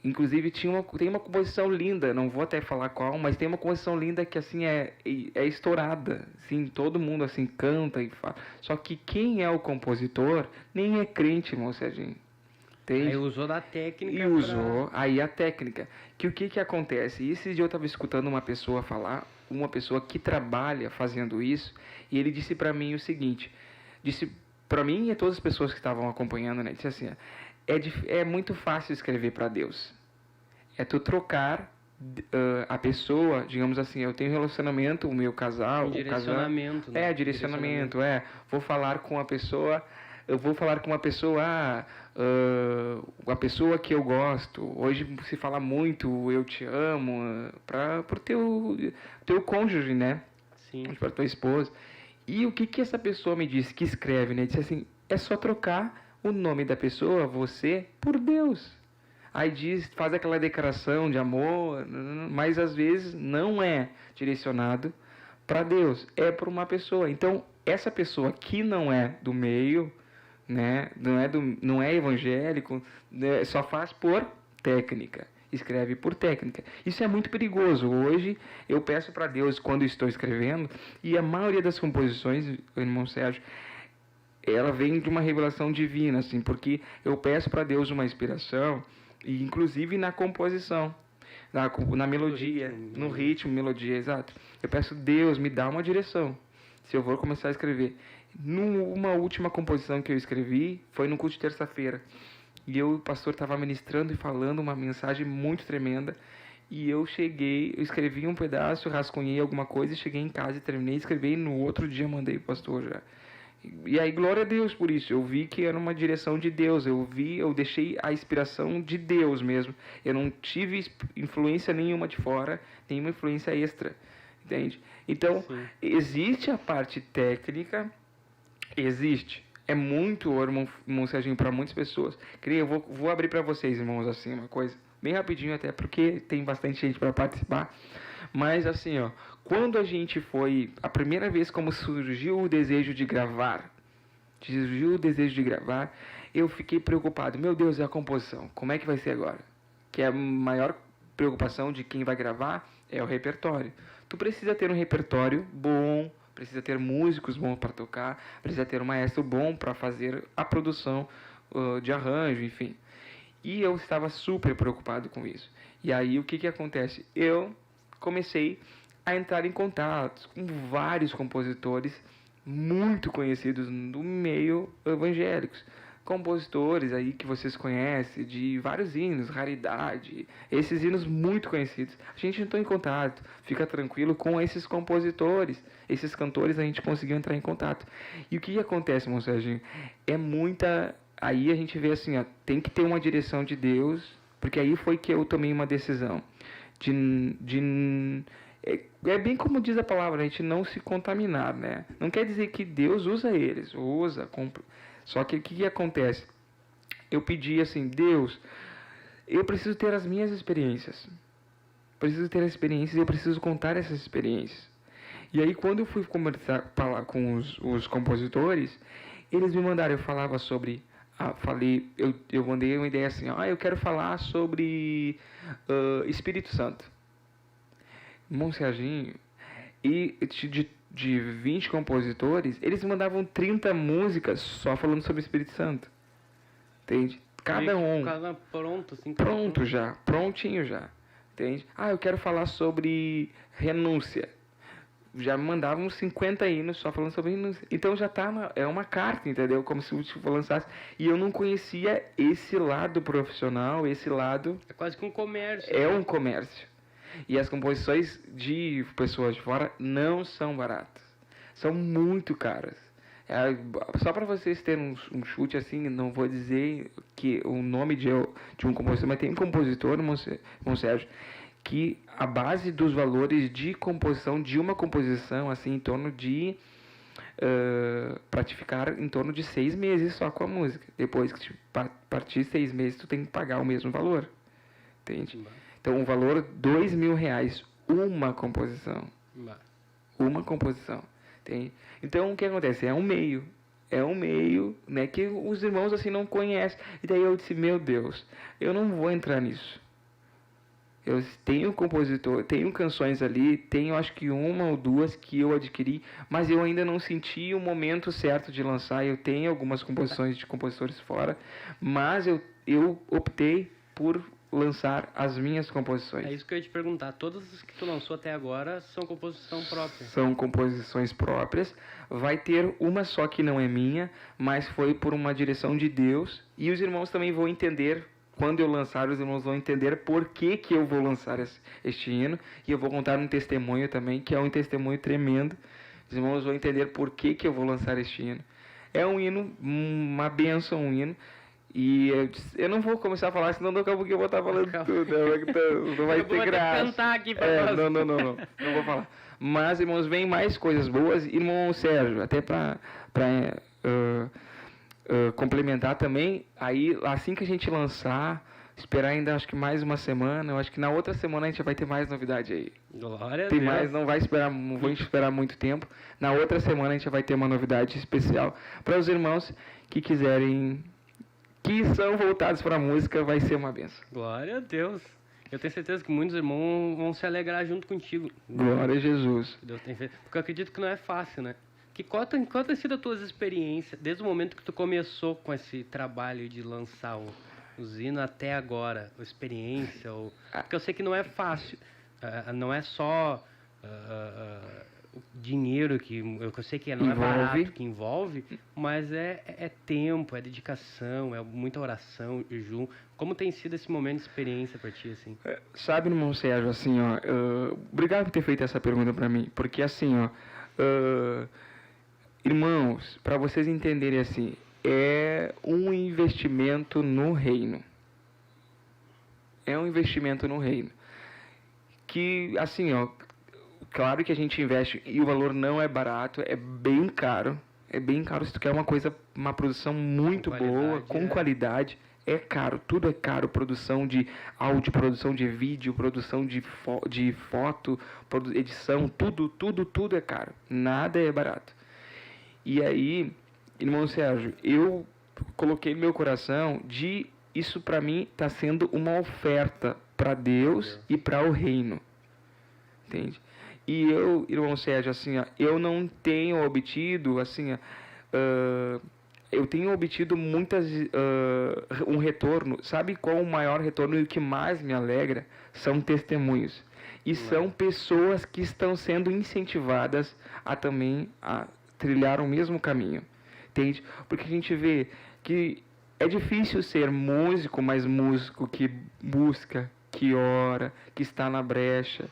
inclusive tem uma composição linda, não vou até falar qual, mas tem uma composição linda que assim é estourada, assim, todo mundo assim canta e fala. Só que quem é o compositor nem é crente, irmão Serginho. Aí usou da técnica. Usou aí a técnica. Que o que acontece? Esse dia eu estava escutando uma pessoa falar, uma pessoa que trabalha fazendo isso, e ele disse para mim o seguinte, disse para mim e a todas as pessoas que estavam acompanhando, né, disse assim, é muito fácil escrever para Deus. É tu trocar a pessoa, digamos assim, eu tenho relacionamento, o meu casal... Direcionamento. Né? Direcionamento. Vou falar com a pessoa... Eu vou falar com uma pessoa, a pessoa que eu gosto. Hoje se fala muito, eu te amo, para o teu cônjuge, né? Sim. Para tua esposa. E o que essa pessoa me disse, que escreve, né? Disse assim, é só trocar o nome da pessoa, você, por Deus. Aí faz aquela declaração de amor, mas às vezes não é direcionado para Deus, é para uma pessoa. Então, essa pessoa que não é do meio, né, não é evangélico, né, só faz por técnica, escreve por técnica. Isso é muito perigoso. Hoje eu peço para Deus quando estou escrevendo, e a maioria das composições, irmão Sérgio, ela vem de uma revelação divina, assim, porque eu peço para Deus uma inspiração, e inclusive na composição, na melodia, no ritmo, melodia, exato. Eu peço, Deus, me dá uma direção, se eu vou começar a escrever. Numa última composição que eu escrevi, foi no culto de terça-feira. E o pastor estava ministrando e falando uma mensagem muito tremenda. E eu escrevi um pedaço, rascunhei alguma coisa, e cheguei em casa e terminei de escrever. E no outro dia mandei o pastor já. E aí, glória a Deus por isso. Eu vi que era uma direção de Deus. Eu deixei a inspiração de Deus mesmo. Eu não tive influência nenhuma de fora, nenhuma influência extra. Entende? Então, existe a parte técnica, existe. É muito ouro, irmão Serginho, para muitas pessoas. Eu vou abrir para vocês, irmãos, assim, uma coisa bem rapidinho, até porque tem bastante gente para participar. Mas, assim, ó, quando a gente foi, a primeira vez como surgiu o desejo de gravar, eu fiquei preocupado. Meu Deus, é a composição. Como é que vai ser agora? Que a maior preocupação de quem vai gravar é o repertório. Tu precisa ter um repertório bom, precisa ter músicos bons para tocar, precisa ter um maestro bom para fazer a produção de arranjo, enfim. E eu estava super preocupado com isso. E aí, o que acontece? Eu comecei a entrar em contato com vários compositores muito conhecidos no meio evangélicos. Compositores aí que vocês conhecem, de vários hinos, Raridade, esses hinos muito conhecidos. A gente entrou em contato, fica tranquilo com esses compositores, esses cantores, a gente conseguiu entrar em contato. E o que acontece, irmão Serginho? É muita... Aí a gente vê assim, ó, tem que ter uma direção de Deus, porque aí foi que eu tomei uma decisão é bem como diz a palavra, a gente não se contaminar, né? Não quer dizer que Deus usa eles, só que o que acontece? Eu pedi assim, Deus, eu preciso ter as minhas experiências. Preciso ter as experiências e eu preciso contar essas experiências. E aí, quando eu fui falar com os compositores, eles me mandaram, eu falava sobre... eu mandei uma ideia assim, eu quero falar sobre Espírito Santo. Irmão Serginho, e de 20 compositores, eles mandavam 30 músicas só falando sobre o Espírito Santo. Entende? Cada um. Pronto, assim. Pronto já, prontinho já. Entende? Eu quero falar sobre renúncia. Já me mandavam 50 hinos só falando sobre renúncia. Então já tá é uma carta, entendeu? Como se eu lançasse. E eu não conhecia esse lado profissional, esse lado... É quase que um comércio. É um comércio. E as composições de pessoas de fora não são baratas. São muito caras. Só para vocês terem um chute assim, não vou dizer que o nome de um compositor, mas tem um compositor, irmão Sérgio, que a base dos valores de composição, de uma composição, assim, em torno de... para te ficar em torno de 6 meses só com a música. Depois que partir 6 meses, tu tem que pagar o mesmo valor. Entende? Então, o valor R$2.000, uma composição. Uma composição. Entende? Então, o que acontece? É um meio, né, que os irmãos assim não conhecem. E daí eu disse, meu Deus, eu não vou entrar nisso. Eu tenho compositor, tenho canções ali, tenho acho que uma ou duas que eu adquiri, mas eu ainda não senti o momento certo de lançar. Eu tenho algumas composições de compositores fora, mas eu optei por lançar as minhas composições. É isso que eu ia te perguntar. Todas as que tu lançou até agora são composição própria? São composições próprias. Vai ter uma só que não é minha, mas foi por uma direção de Deus. E os irmãos também vão entender, quando eu lançar, os irmãos vão entender por que eu vou lançar este hino. E eu vou contar um testemunho também, que é um testemunho tremendo. Os irmãos vão entender por que eu vou lançar este hino. É um hino, uma bênção, um hino. E eu não vou começar a falar, senão daqui a pouco eu vou estar falando tudo. Não vai ter graça. Cantar aqui pra nós. Não vou falar. Mas, irmãos, vem mais coisas boas. Irmão Sérgio, até para complementar também, aí assim que a gente lançar, esperar ainda acho que mais uma semana, eu acho que na outra semana a gente vai ter mais novidade aí. Glória a Tem Deus. mais, não vou esperar muito tempo. Na outra semana a gente vai ter uma novidade especial para os irmãos que quiserem, que são voltados para a música, vai ser uma benção. Glória a Deus. Eu tenho certeza que muitos irmãos vão se alegrar junto contigo. Glória a Jesus. Deus tem feito. Porque eu acredito que não é fácil, né? Qual tem sido as tuas experiências, desde o momento que tu começou com esse trabalho de lançar o Zino até agora? A experiência? Porque eu sei que não é fácil. Não é só dinheiro que eu sei que não é Envolve. barato, que envolve, mas é tempo, é dedicação, é muita oração, jejum. Como tem sido esse momento de experiência para ti, assim? Sabe, irmão Sérgio, assim, ó, obrigado por ter feito essa pergunta para mim, porque assim, ó, irmãos, para vocês entenderem assim, é um investimento no reino. É um investimento no reino. Que, assim, ó, claro que a gente investe e o valor não é barato, é bem caro. É bem caro se tu quer uma produção muito boa, com qualidade. É caro, tudo é caro. Produção de áudio, produção de vídeo, produção de foto, edição, tudo é caro. Nada é barato. E aí, irmão Sérgio, eu coloquei no meu coração de isso para mim está sendo uma oferta para Deus e para o reino. Entende? E eu, irmão Sérgio, assim, ó, eu não tenho obtido, assim, eu tenho obtido um retorno. Sabe qual o maior retorno e o que mais me alegra? São testemunhos. E são pessoas que estão sendo incentivadas a também a trilhar o mesmo caminho. Entende? Porque a gente vê que é difícil ser músico, mas músico que busca, que ora, que está na brecha.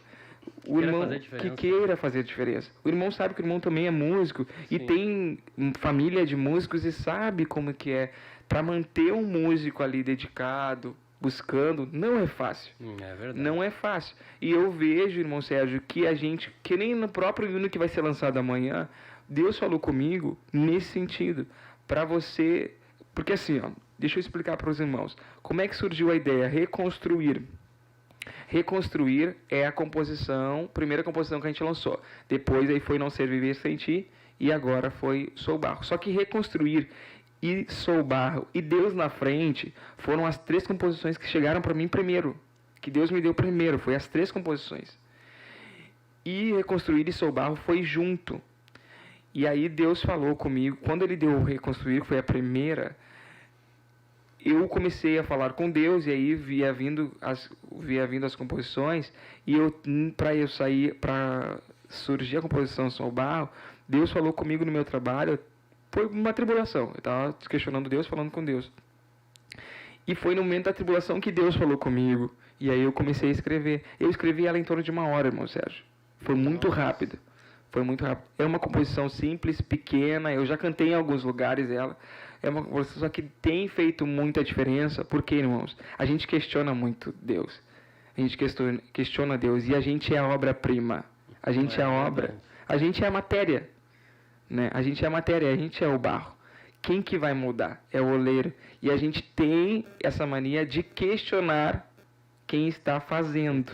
O irmão que queira fazer diferença. O irmão sabe que o irmão também é músico e tem família de músicos e sabe como que é. Para manter um músico ali dedicado, buscando, não é fácil. É verdade. Não é fácil. E eu vejo, irmão Sérgio, que a gente, que nem no próprio hino que vai ser lançado amanhã, Deus falou comigo nesse sentido. Para você... Porque assim, ó, deixa eu explicar para os irmãos. Como é que surgiu a ideia? Reconstruir. Reconstruir é a composição, primeira composição que a gente lançou. Depois aí foi Não Ser Viver Sem Ti e agora foi Sou Barro. Só que Reconstruir e Sou Barro e Deus na Frente foram as 3 composições que chegaram para mim primeiro. Que Deus me deu primeiro, foi as 3 composições. E Reconstruir e Sou Barro foi junto. E aí Deus falou comigo, quando Ele deu Reconstruir, que foi a primeira, eu comecei a falar com Deus e aí via vindo as composições e para surgir a composição Sou Barro, Deus falou comigo no meu trabalho, foi uma tribulação, eu estava questionando Deus, falando com Deus. E foi no momento da tribulação que Deus falou comigo e aí eu comecei a escrever. Eu escrevi ela em torno de 1 hora, irmão Sérgio. Foi muito rápido. Foi muito rápido. É uma composição simples, pequena, eu já cantei em alguns lugares ela. É uma composição só que tem feito muita diferença, porque, irmãos, a gente questiona muito Deus. A gente questiona Deus e a gente é a obra-prima. A gente é a obra. A gente é a matéria. Né? A gente é a matéria, a gente é o barro. Quem que vai mudar? É o oleiro. E a gente tem essa mania de questionar quem está fazendo.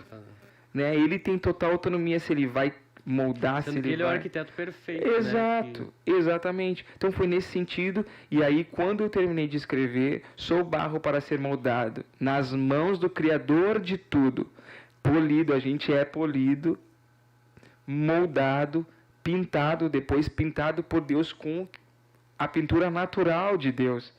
Né? Ele tem total autonomia se ele vai moldar, Sendo se que ele ele é o vai... arquiteto perfeito. Exato, né? exatamente. Então foi nesse sentido, e aí quando eu terminei de escrever, sou barro para ser moldado, nas mãos do Criador de tudo. Polido, a gente é polido, moldado, pintado, depois pintado por Deus com a pintura natural de Deus.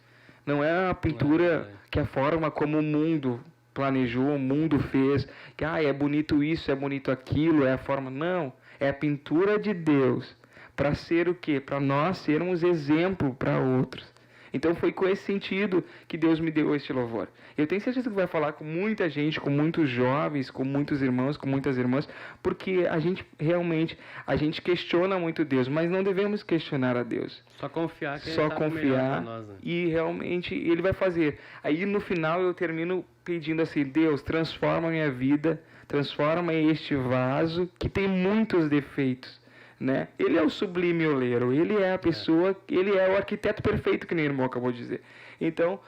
Não é a pintura que é a forma como o mundo planejou, o mundo fez, que é bonito isso, é bonito aquilo, é a forma. Não, é a pintura de Deus. Para ser o quê? Para nós sermos exemplo para outros. Então foi com esse sentido que Deus me deu este louvor. Eu tenho certeza que vai falar com muita gente, com muitos jovens, com muitos irmãos, com muitas irmãs, porque a gente realmente, a gente questiona muito Deus, mas não devemos questionar a Deus. Só confiar que Só ele sabe o melhor confiar pra nós, né? e realmente Ele vai fazer. Aí no final eu termino pedindo assim, Deus, transforma a minha vida, transforma este vaso que tem muitos defeitos. Né? Ele é o sublime oleiro, ele é a pessoa, ele é o arquiteto perfeito, que nem o irmão acabou de dizer. Então,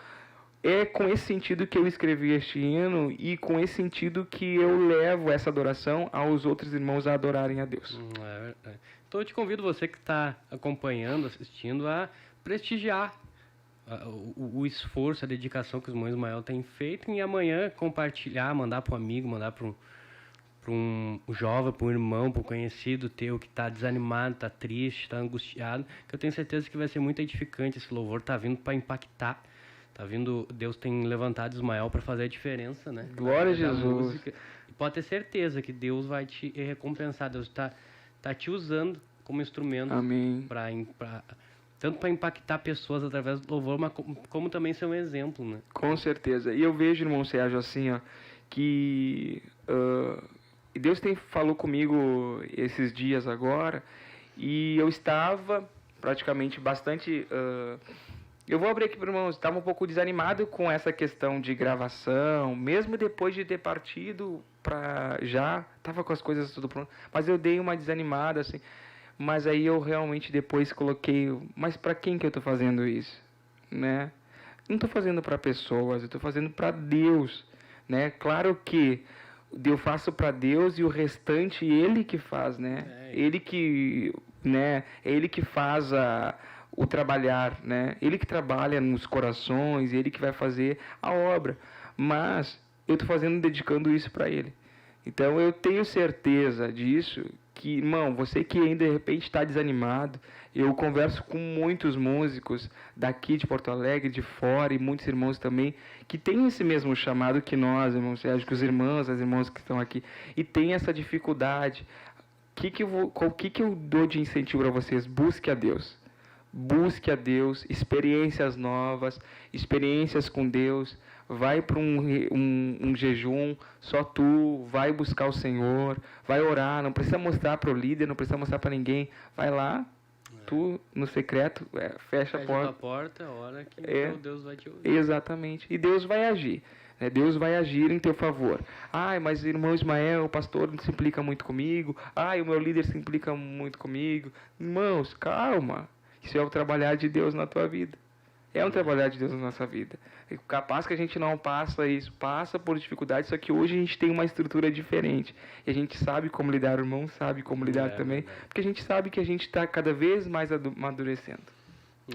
é com esse sentido que eu escrevi este hino e com esse sentido que eu levo essa adoração aos outros irmãos a adorarem a Deus. É verdade. Então eu te convido, você que está acompanhando, assistindo, a prestigiar o esforço, a dedicação que os irmãos Ismael têm feito e amanhã compartilhar, mandar para um amigo, mandar para um jovem, para um irmão, para um conhecido teu que está desanimado, está triste, está angustiado, que eu tenho certeza que vai ser muito edificante esse louvor, está vindo para impactar, está vindo, Deus tem levantado Ismael para fazer a diferença, né? Glória a Da Jesus. música. E pode ter certeza que Deus vai te recompensar, Deus está tá te usando como instrumento. Amém. Tanto para impactar pessoas através do louvor, mas como também ser um exemplo, né? Com certeza. E eu vejo, irmão Sérgio, assim, ó, que Deus falou comigo esses dias agora, e eu estava praticamente bastante... eu vou abrir aqui para o irmão, estava um pouco desanimado com essa questão de gravação, mesmo depois de ter partido já estava com as coisas tudo pronto, mas eu dei uma desanimada, assim. Mas aí eu realmente depois coloquei, mas para quem que eu estou fazendo isso, né? Não estou fazendo para pessoas, eu estou fazendo para Deus, né? Claro que eu faço para Deus e o restante Ele que faz, né? Ele que, né? Ele que faz o trabalhar, né? Ele que trabalha nos corações, Ele que vai fazer a obra. Mas eu estou dedicando isso para Ele. Então eu tenho certeza disso. Que, irmão, você que ainda de repente está desanimado, eu converso com muitos músicos daqui de Porto Alegre, de fora, e muitos irmãos também, que têm esse mesmo chamado que nós, irmão Sérgio, que os irmãos, as irmãs que estão aqui, e tem essa dificuldade. O que eu dou de incentivo para vocês? Busque a Deus. Busque a Deus, experiências novas, experiências com Deus. Vai para um jejum, só tu, vai buscar o Senhor, vai orar, não precisa mostrar para o líder, não precisa mostrar para ninguém. Vai lá, tu, no secreto, fecha a porta, a hora que Deus vai te ouvir. Exatamente, e Deus vai agir. Né? Deus vai agir em teu favor. Ai, mas irmão Ismael, o pastor se implica muito comigo. Ai, o meu líder se implica muito comigo. Irmãos, calma. Isso é o trabalhar de Deus na tua vida. É um trabalhar de Deus na nossa vida. É capaz que a gente não passa por dificuldades, só que hoje a gente tem uma estrutura diferente. E a gente sabe como lidar, o irmão sabe como lidar também, porque a gente sabe que a gente está cada vez mais amadurecendo.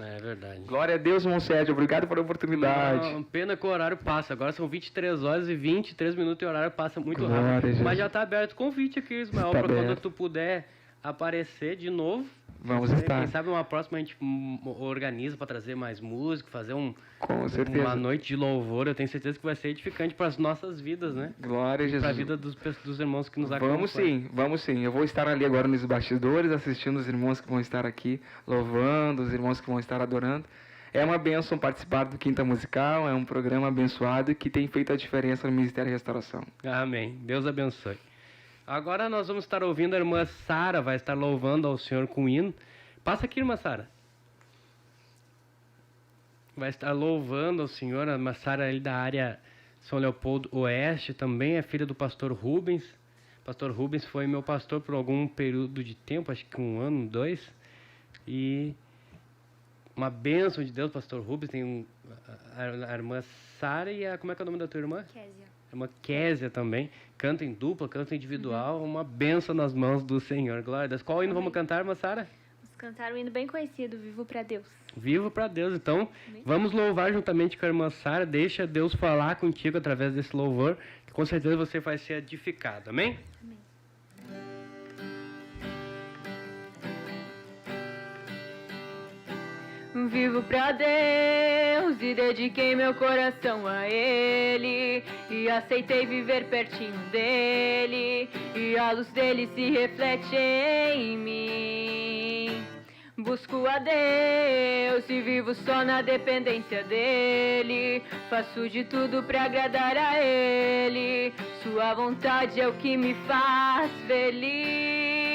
É verdade. Glória a Deus, irmão Sérgio, obrigado pela oportunidade. Não, pena que o horário passa, agora são 23 horas e 23 minutos e o horário passa muito Glória rápido. Jesus. Mas já está aberto o convite aqui, Ismael, para quando tu puder aparecer de novo. Vamos estar. Quem sabe uma próxima a gente organiza para trazer mais música, fazer Com certeza. uma noite de louvor. Eu tenho certeza que vai ser edificante para as nossas vidas, né? Glória a Jesus. Para a vida dos irmãos que nos acompanham. Vamos sim. Eu vou estar ali agora nos bastidores, assistindo os irmãos que vão estar aqui, louvando, os irmãos que vão estar adorando. É uma bênção participar do Quinta Musical, é um programa abençoado que tem feito a diferença no Ministério da Restauração. Amém. Deus abençoe. Agora nós vamos estar ouvindo a irmã Sara, vai estar louvando ao Senhor com hino. Passa aqui, irmã Sara. Vai estar louvando ao Senhor, a irmã Sara ali da área São Leopoldo Oeste, também é filha do pastor Rubens. O pastor Rubens foi meu pastor por algum período de tempo, acho que 1 ano, 2. E uma bênção de Deus, pastor Rubens. Tem a irmã Sara e como é que é o nome da tua irmã? Késia. A irmã Késia também. Canta em dupla, canta individual. Uma bênção nas mãos do Senhor. Glória a Deus. Qual hino vamos cantar, irmã Sara? Vamos cantar um hino bem conhecido, Vivo pra Deus. Vivo para Deus. Então, vamos louvar juntamente com a irmã Sara. Deixa Deus falar contigo através desse louvor, que com certeza você vai ser edificado. Amém? Amém. Vivo pra Deus e dediquei meu coração a Ele, e aceitei viver pertinho dEle, e a luz dEle se reflete em mim. Busco a Deus e vivo só na dependência dEle, faço de tudo pra agradar a Ele, sua vontade é o que me faz feliz.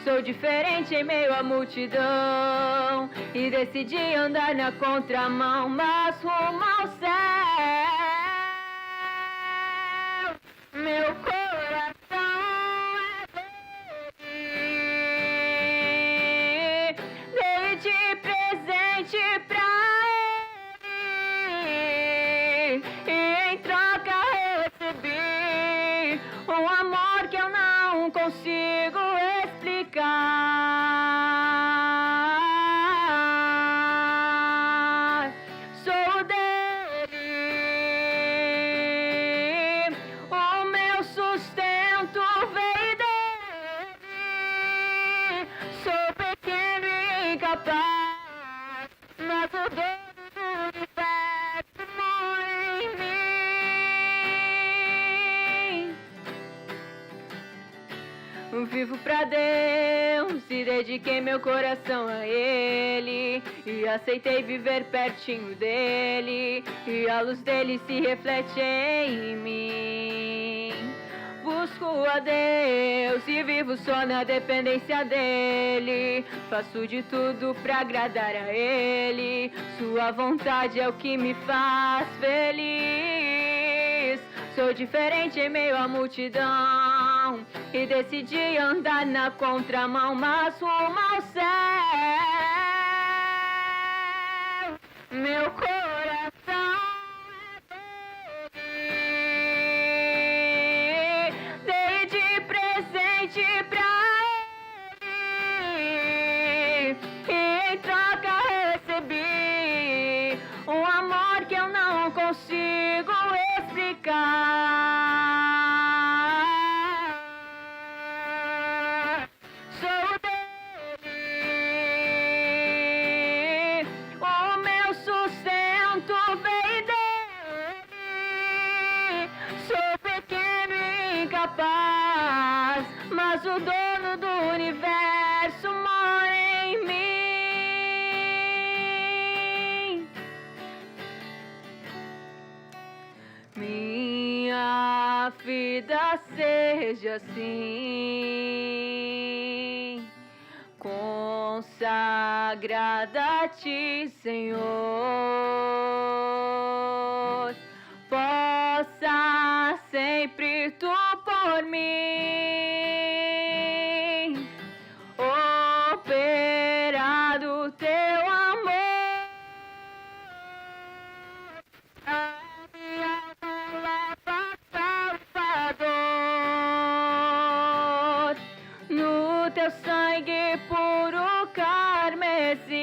Sou diferente em meio à multidão e decidi andar na contramão, mas rumo ao céu. Meu coração é dele, dei de presente pra ele, e em troca recebi um amor que eu não consigo explicar. Sou dele, o meu sustento veio dele. Sou pequeno e incapaz, mas o dono do universo mora em mim. vivo pra Deus e dediquei meu coração a Ele e aceitei viver pertinho dele e a luz dele se reflete em mim. Busco a Deus e vivo só na dependência dele. Faço de tudo pra agradar a Ele. Sua vontade é o que me faz feliz. Sou diferente em meio à multidão e decidi andar na contramão, mas rumo ao céu. Meu coração dei de presente pra ele e em troca recebi um amor que eu não consigo explicar. Sou dele, o meu sustento vem dele. Sou pequeno e incapaz, mas o dono do universo mora em mim. Minha vida seja assim, consagrada a ti, Senhor. Possa sempre tu por mim operar do teu amor. A minha palavra salvador, no teu sangue puro carmesim,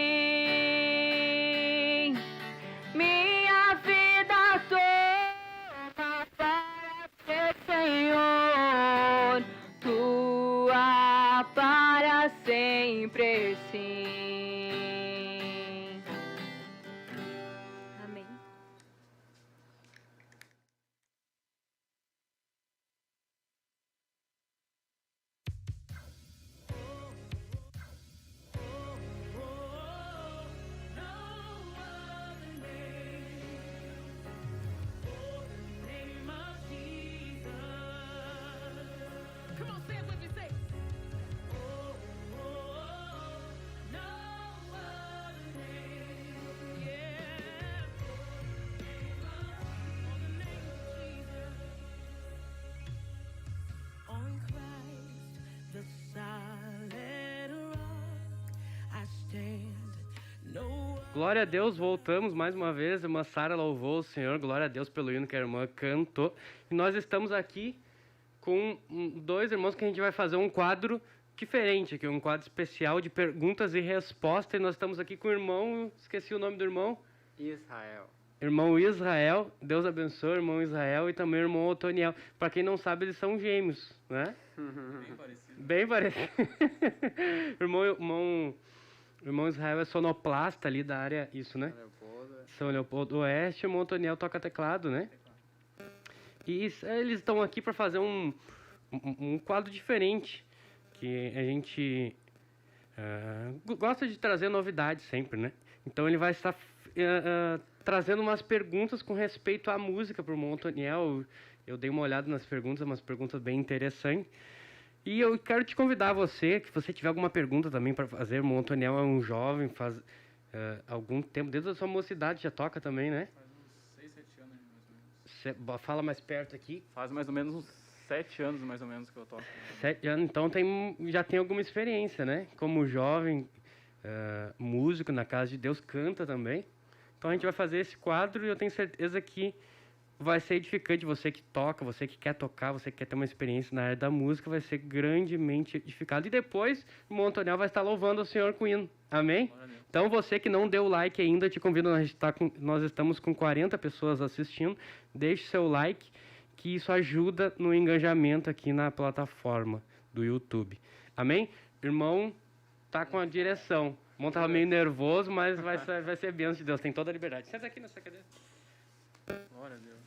minha vida toda para ser Senhor, tua para sempre sim. Amém. Come on, say it with me, say. On Christ, the solid rock, I stand. No Glória a Deus, voltamos mais uma vez. A irmã Sara louvou o Senhor. Glória a Deus pelo hino que a irmã cantou. E nós estamos aqui com dois irmãos que a gente vai fazer um quadro diferente aqui, um quadro especial de perguntas e respostas. E nós estamos aqui com o irmão, esqueci o nome do irmão. Israel. Irmão Israel, Deus abençoe, irmão Israel, e também o irmão Otoniel. Para quem não sabe, eles são gêmeos, né? Bem parecido. irmão Israel é sonoplasta ali da área, isso, né? São Leopoldo Oeste, e o irmão Otoniel toca teclado, né? E eles estão aqui para fazer um quadro diferente, que a gente gosta de trazer novidades sempre, né? Então ele vai estar trazendo umas perguntas com respeito à música para o irmão Otoniel. Eu dei uma olhada nas perguntas, umas perguntas bem interessantes. E eu quero te convidar você, que você tiver alguma pergunta também para fazer. O irmão Otoniel é um jovem, faz algum tempo, desde a sua mocidade já toca também, né? Faz uns 6, 7 anos, mais ou menos. Fala mais perto aqui. Faz mais ou menos uns 7 anos, mais ou menos, que eu toco. 7 anos, então já tem alguma experiência, né? Como jovem, músico na Casa de Deus, canta também. Então a gente vai fazer esse quadro e eu tenho certeza que vai ser edificante. Você que toca, você que quer tocar, você que quer ter uma experiência na área da música, vai ser grandemente edificado. E depois o irmão Otoniel vai estar louvando o Senhor com hino. Amém? Então você que não deu like ainda, te convido, nós estamos com 40 pessoas assistindo. Deixe seu like, que isso ajuda no engajamento aqui na plataforma do YouTube. Amém? Irmão, tá com a direção. O irmão tava meio nervoso, mas vai ser bênção de Deus. Tem toda a liberdade. Senta aqui nessa cadeira. Glória a Deus.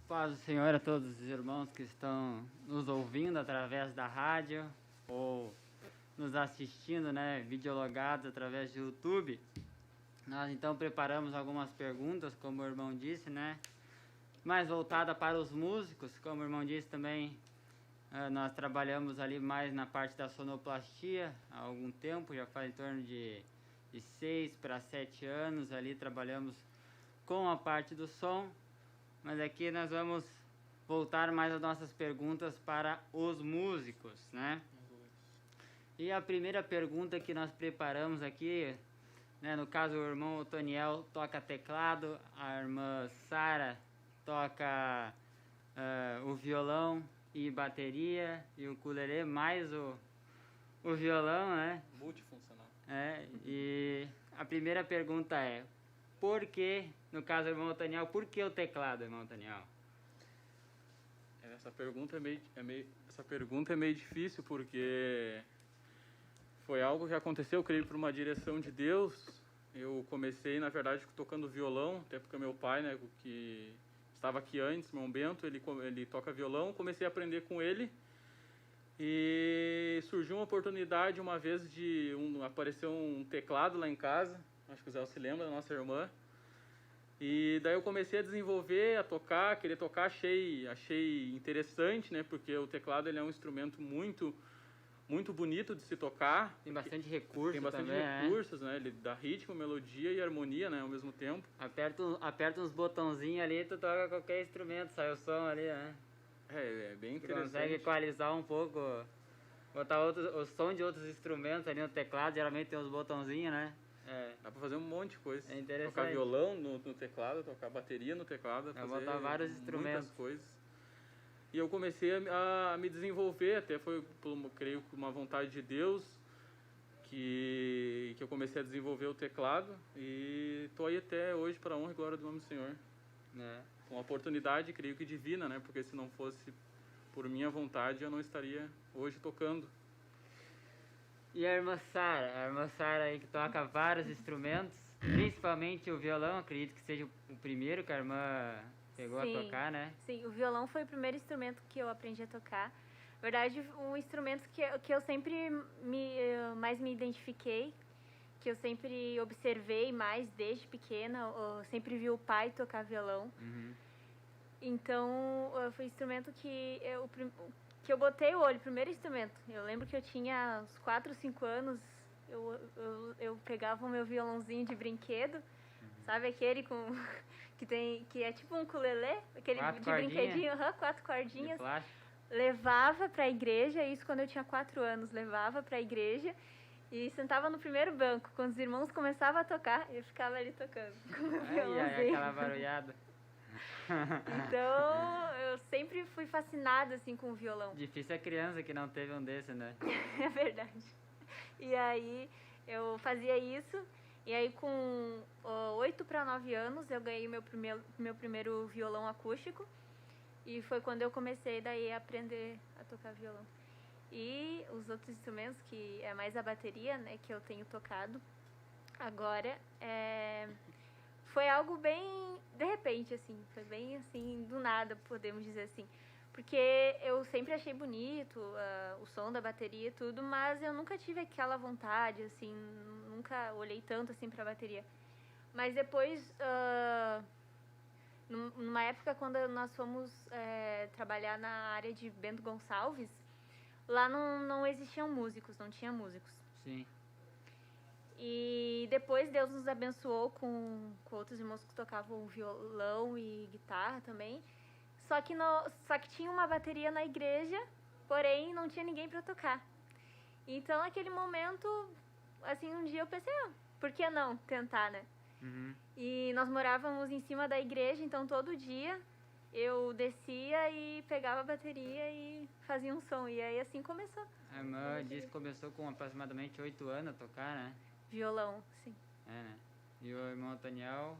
Paz do Senhor a todos os irmãos que estão nos ouvindo através da rádio. ou nos assistindo, né, videologados através do YouTube, nós então preparamos algumas perguntas, como o irmão disse, né, mais voltada para os músicos, como o irmão disse também. Nós trabalhamos ali mais na parte da sonoplastia há algum tempo, já faz em torno de 6 para 7 anos ali trabalhamos com a parte do som, mas aqui nós vamos voltar mais às nossas perguntas para os músicos, né? E a primeira pergunta que nós preparamos aqui, né, no caso o irmão Otoniel toca teclado, a irmã Sara toca o violão e bateria e o ukulele mais o violão, né? Multifuncional. E a primeira pergunta é, por que, no caso do irmão Otoniel, por que o teclado, irmão Otoniel? Essa pergunta é meio difícil porque foi algo que aconteceu, eu creio, por uma direção de Deus. Eu comecei, na verdade, tocando violão, até porque meu pai, né, que estava aqui antes, meu irmão Bento, ele toca violão, comecei a aprender com ele. E surgiu uma oportunidade uma vez apareceu um teclado lá em casa, acho que o Zé se lembra, da nossa irmã. E daí eu comecei a desenvolver, a tocar, querer tocar, achei interessante, né? Porque o teclado ele é um instrumento muito bonito de se tocar. Tem bastante recurso. Tem bastante também, recursos, né? Ele dá ritmo, melodia e harmonia, né? Ao mesmo tempo. Aperta uns botãozinhos ali, tu toca qualquer instrumento, sai o som ali, né? É bem Tu interessante. consegue equalizar um pouco, botar o som de outros instrumentos ali no teclado, geralmente tem uns botãozinhos, né? Dá pra fazer um monte de coisa. É interessante. Tocar violão no teclado, tocar bateria no teclado, fazer botar vários instrumentos. muitas coisas. E eu comecei a me desenvolver, até foi, creio, por uma vontade de Deus, que eu comecei a desenvolver o teclado e tô aí até hoje para a honra e glória do nome do Senhor. Uma oportunidade, creio que divina, né? Porque se não fosse por minha vontade, eu não estaria hoje tocando. E a irmã Sara aí que toca vários instrumentos, principalmente o violão, acredito que seja o primeiro que a irmã pegou Sim. a tocar, né? Sim, o violão foi o primeiro instrumento que eu aprendi a tocar. Na verdade, um instrumento que eu sempre mais me identifiquei, que eu sempre observei mais desde pequena, eu sempre vi o pai tocar violão. Então, foi um instrumento que eu botei o olho, o primeiro instrumento. Eu lembro que eu tinha uns 4, 5 anos, eu pegava o meu violãozinho de brinquedo, sabe aquele que é tipo um ukulele, aquele Quatro de cordinhas. brinquedinho, 4 De cordinhas. plástico. Levava pra igreja, isso quando eu tinha 4 anos, levava pra igreja e sentava no primeiro banco. Quando os irmãos começavam a tocar, eu ficava ali tocando com o Ai, violãozinho. aquela barulhada. Então, eu sempre fui fascinada, assim, com o violão. Difícil a criança que não teve um desse, né? É verdade. E aí, eu fazia isso. E aí, com 8 para 9 anos, eu ganhei meu primeiro violão acústico. E foi quando eu comecei daí a aprender a tocar violão. E os outros instrumentos, que é mais a bateria, né, que eu tenho tocado agora, foi algo bem de repente, assim, foi bem assim, do nada, podemos dizer assim. Porque eu sempre achei bonito o som da bateria e tudo, mas eu nunca tive aquela vontade, assim, nunca olhei tanto assim pra bateria. Mas depois, numa época quando nós fomos trabalhar na área de Bento Gonçalves, lá não existiam músicos, não tinha músicos. Sim. E depois Deus nos abençoou com outros irmãos que tocavam violão e guitarra também. Só que tinha uma bateria na igreja, porém não tinha ninguém para tocar. Então, naquele momento, assim, um dia eu pensei, por que não tentar, né? E nós morávamos em cima da igreja, então todo dia eu descia e pegava a bateria e fazia um som. E aí assim começou. A irmã disse que começou com aproximadamente 8 anos a tocar, né? Violão, sim. Né? E o irmão Daniel,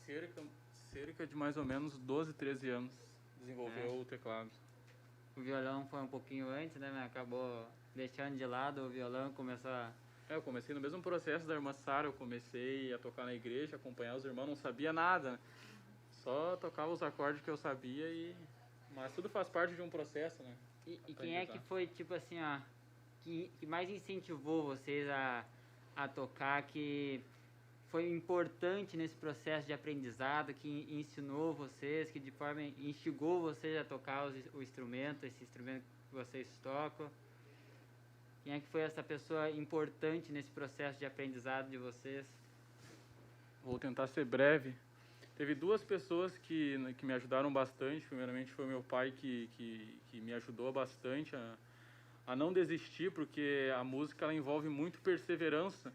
Cerca de mais ou menos 12, 13 anos desenvolveu o teclado. o violão foi um pouquinho antes, né? Mas acabou deixando de lado o violão, começou a... Eu comecei no mesmo processo da irmã Sara, eu comecei a tocar na igreja, acompanhar os irmãos, não sabia nada. Só tocava os acordes que eu sabia mas tudo faz parte de um processo, né? E quem é que foi, tipo assim, ó, que mais incentivou vocês a tocar, que foi importante nesse processo de aprendizado, que ensinou vocês, que de forma instigou vocês a tocar o instrumento, esse instrumento que vocês tocam? Quem é que foi essa pessoa importante nesse processo de aprendizado de vocês? Vou tentar ser breve. Teve duas pessoas que me ajudaram bastante. Primeiramente foi meu pai que me ajudou bastante a não desistir, porque a música ela envolve muito perseverança.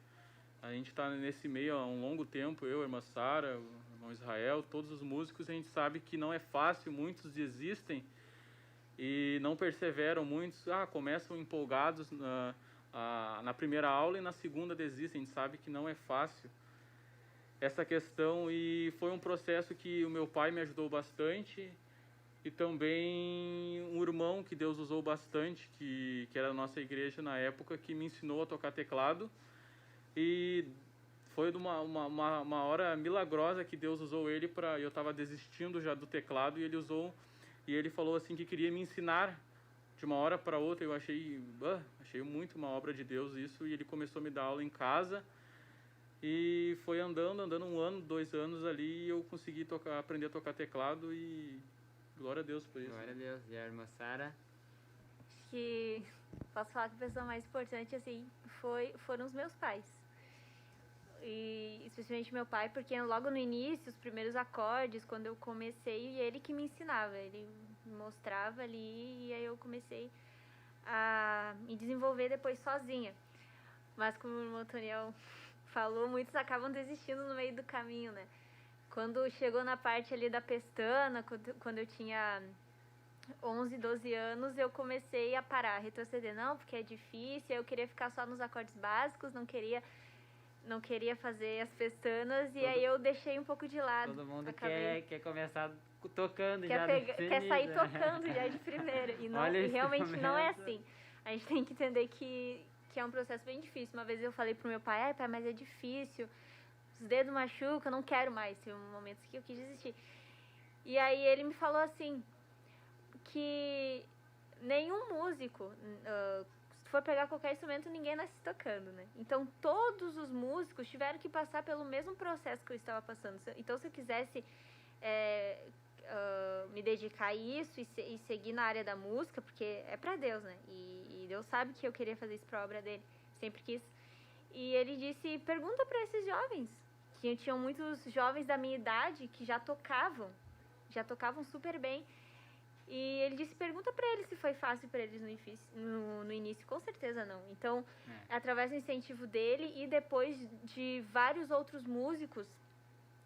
A gente está nesse meio há um longo tempo, eu, a irmã Sara, o irmão Israel, todos os músicos, a gente sabe que não é fácil, muitos desistem e não perseveram, muitos começam empolgados na primeira aula e na segunda desistem, a gente sabe que não é fácil essa questão, e foi um processo que o meu pai me ajudou bastante, e também um irmão que Deus usou bastante, que era da nossa igreja na época, que me ensinou a tocar teclado, e foi uma hora milagrosa que Deus usou ele para... Eu estava desistindo já do teclado, e ele usou, e ele falou assim que queria me ensinar de uma hora para outra. Eu achei muito uma obra de Deus isso, e ele começou a me dar aula em casa, e foi andando 1 ano, 2 anos ali, e eu consegui aprender a tocar teclado, e glória a Deus por isso. Glória a Deus. E a irmã Sara? Que posso falar que a pessoa mais importante, assim, foram os meus pais. E especialmente meu pai, porque logo no início, os primeiros acordes, quando eu comecei, ele que me ensinava, ele me mostrava ali, e aí eu comecei a me desenvolver depois sozinha. Mas como o irmão Toniel falou, muitos acabam desistindo no meio do caminho, né? Quando chegou na parte ali da pestana, quando eu tinha 11, 12 anos, eu comecei a parar, a retroceder. Não, porque é difícil, eu queria ficar só nos acordes básicos, não queria fazer as pestanas, e aí eu deixei um pouco de lado. Todo mundo quer começar tocando quer sair tocando já de primeira, e realmente não é assim. A gente tem que entender que é um processo bem difícil. Uma vez eu falei pro meu pai, pai, mas é difícil, os dedos machucam, eu não quero mais. Tem momentos que eu quis desistir. E aí ele me falou assim, que nenhum músico, se for pegar qualquer instrumento, ninguém nasce tocando, né? Então todos os músicos tiveram que passar pelo mesmo processo que eu estava passando. Então se eu quisesse me dedicar a isso e seguir na área da música, porque é pra Deus, né? E Deus sabe que eu queria fazer isso pra obra dele, sempre quis. E ele disse, pergunta pra esses jovens, que tinham muitos jovens da minha idade que já tocavam super bem. E ele disse, pergunta pra eles se foi fácil pra eles no início. Com certeza não. Então, através do incentivo dele e depois de vários outros músicos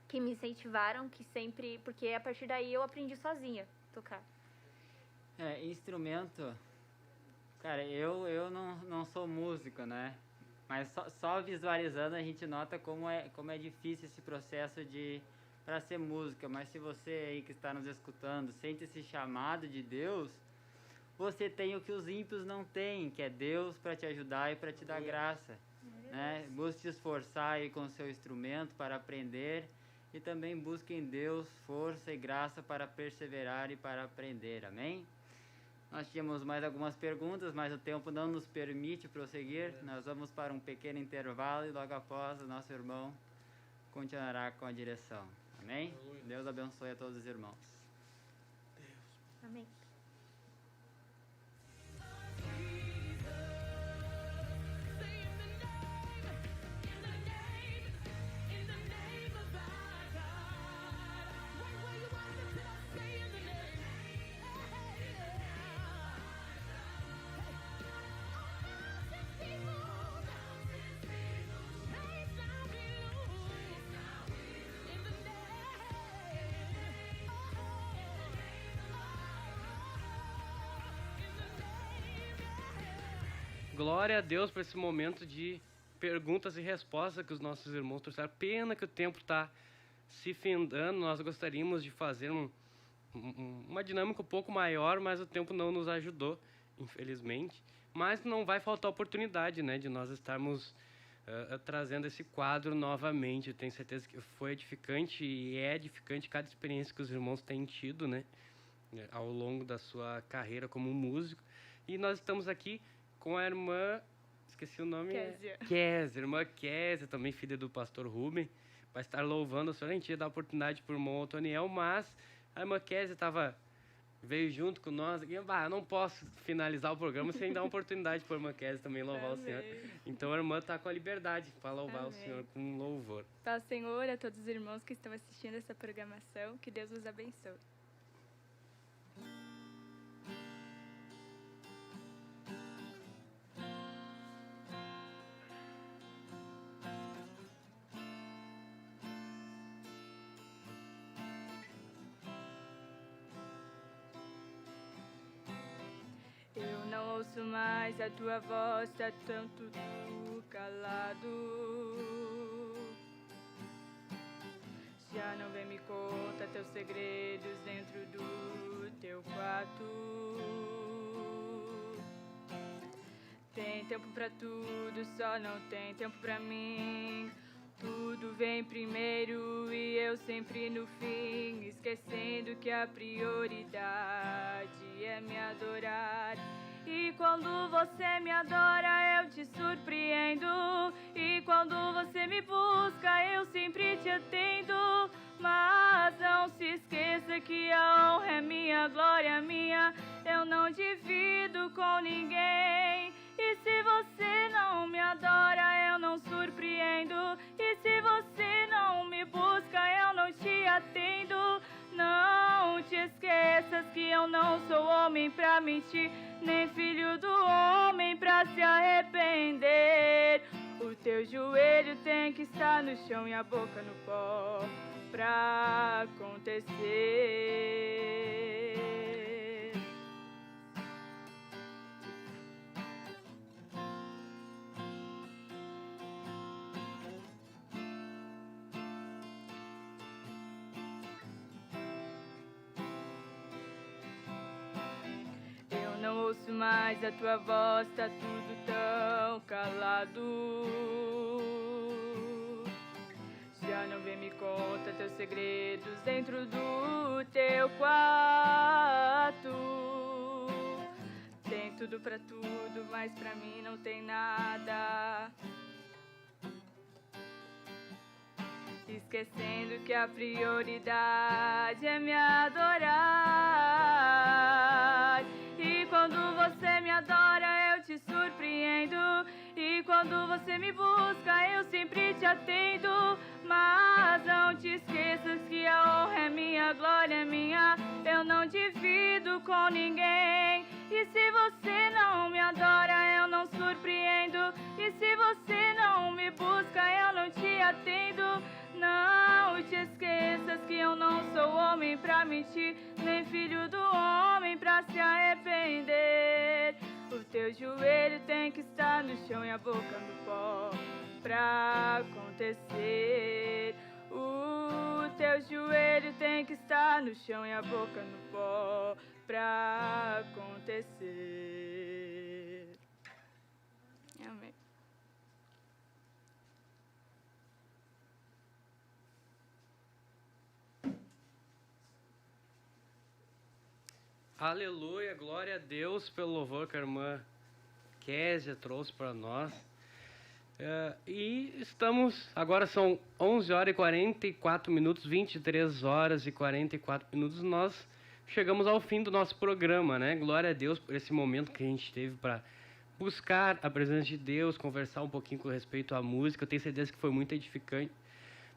que me incentivaram, porque a partir daí eu aprendi sozinha a tocar. Instrumento, cara, eu não sou músico, né? Mas só visualizando a gente nota como é difícil esse processo para ser música. Mas se você aí que está nos escutando sente esse chamado de Deus, você tem o que os ímpios não têm, que é Deus para te ajudar e para te dar graça, né? Busque se esforçar aí com o seu instrumento para aprender, e também busque em Deus força e graça para perseverar e para aprender. Amém? Nós tínhamos mais algumas perguntas, mas o tempo não nos permite prosseguir. Nós vamos para um pequeno intervalo e logo após o nosso irmão continuará com a direção. Amém? Deus abençoe a todos os irmãos. Amém. Glória a Deus por esse momento de perguntas e respostas que os nossos irmãos trouxeram. Pena que o tempo está se findando. Nós gostaríamos de fazer uma dinâmica um pouco maior, mas o tempo não nos ajudou, infelizmente. Mas não vai faltar oportunidade, né, de nós estarmos trazendo esse quadro novamente. Eu tenho certeza que foi edificante e é edificante cada experiência que os irmãos têm tido, né, ao longo da sua carreira como músico. E nós estamos aqui com a irmã, esqueci o nome. Kézia. Kézia, irmã Kézia, também filha do pastor Rubem. Vai estar louvando o Senhor. A gente ia dar oportunidade para o irmão Otoniel, mas a irmã Kézia veio junto com nós. E, eu não posso finalizar o programa sem dar uma oportunidade para a irmã Kézia também louvar o Senhor. Então a irmã está com a liberdade para louvar o Senhor com louvor. Paz, Senhor, a todos os irmãos que estão assistindo essa programação, que Deus os abençoe. Eu não ouço mais a tua voz, tá tanto tu calado. Já não vem me conta teus segredos dentro do teu quarto. Tem tempo pra tudo, só não tem tempo pra mim. Tudo vem primeiro e eu sempre no fim, esquecendo que a prioridade é me adorar. E quando você me adora, eu te surpreendo. E quando você me busca, eu sempre te atendo. Mas não se esqueça que a honra é minha, a glória é minha. Eu não divido com ninguém. E se você não me adora, eu não surpreendo. E se você não me busca, eu não te atendo. Não te esqueças que eu não sou homem pra mentir, nem filho do homem pra se arrepender. O teu joelho tem que estar no chão e a boca no pó pra acontecer. Não ouço mais a tua voz, tá tudo tão calado. Já não vem me conta teus segredos dentro do teu quarto. Tem tudo pra tudo, mas pra mim não tem nada. Esquecendo que a prioridade é me adorar. E quando você me adora, eu te surpreendo. E quando você me busca, eu sempre te atendo. Mas não te esqueças que a honra é minha, a glória é minha. Eu não divido com ninguém. E se você não me adora, eu não surpreendo. E se você não me busca, eu não te atendo. Não te esqueças que eu não sou homem pra mentir, nem filho do homem pra se arrepender. O teu joelho tem que estar no chão e a boca no pó pra acontecer. O teu joelho tem que estar no chão e a boca no pó pra acontecer. Amém. Aleluia, glória a Deus pelo louvor que a irmã Kézia trouxe para nós. E estamos, agora são 11 horas e 44 minutos, 23 horas e 44 minutos, nós chegamos ao fim do nosso programa, né? Glória a Deus por esse momento que a gente teve para buscar a presença de Deus, conversar um pouquinho com respeito à música. Eu tenho certeza que foi muito edificante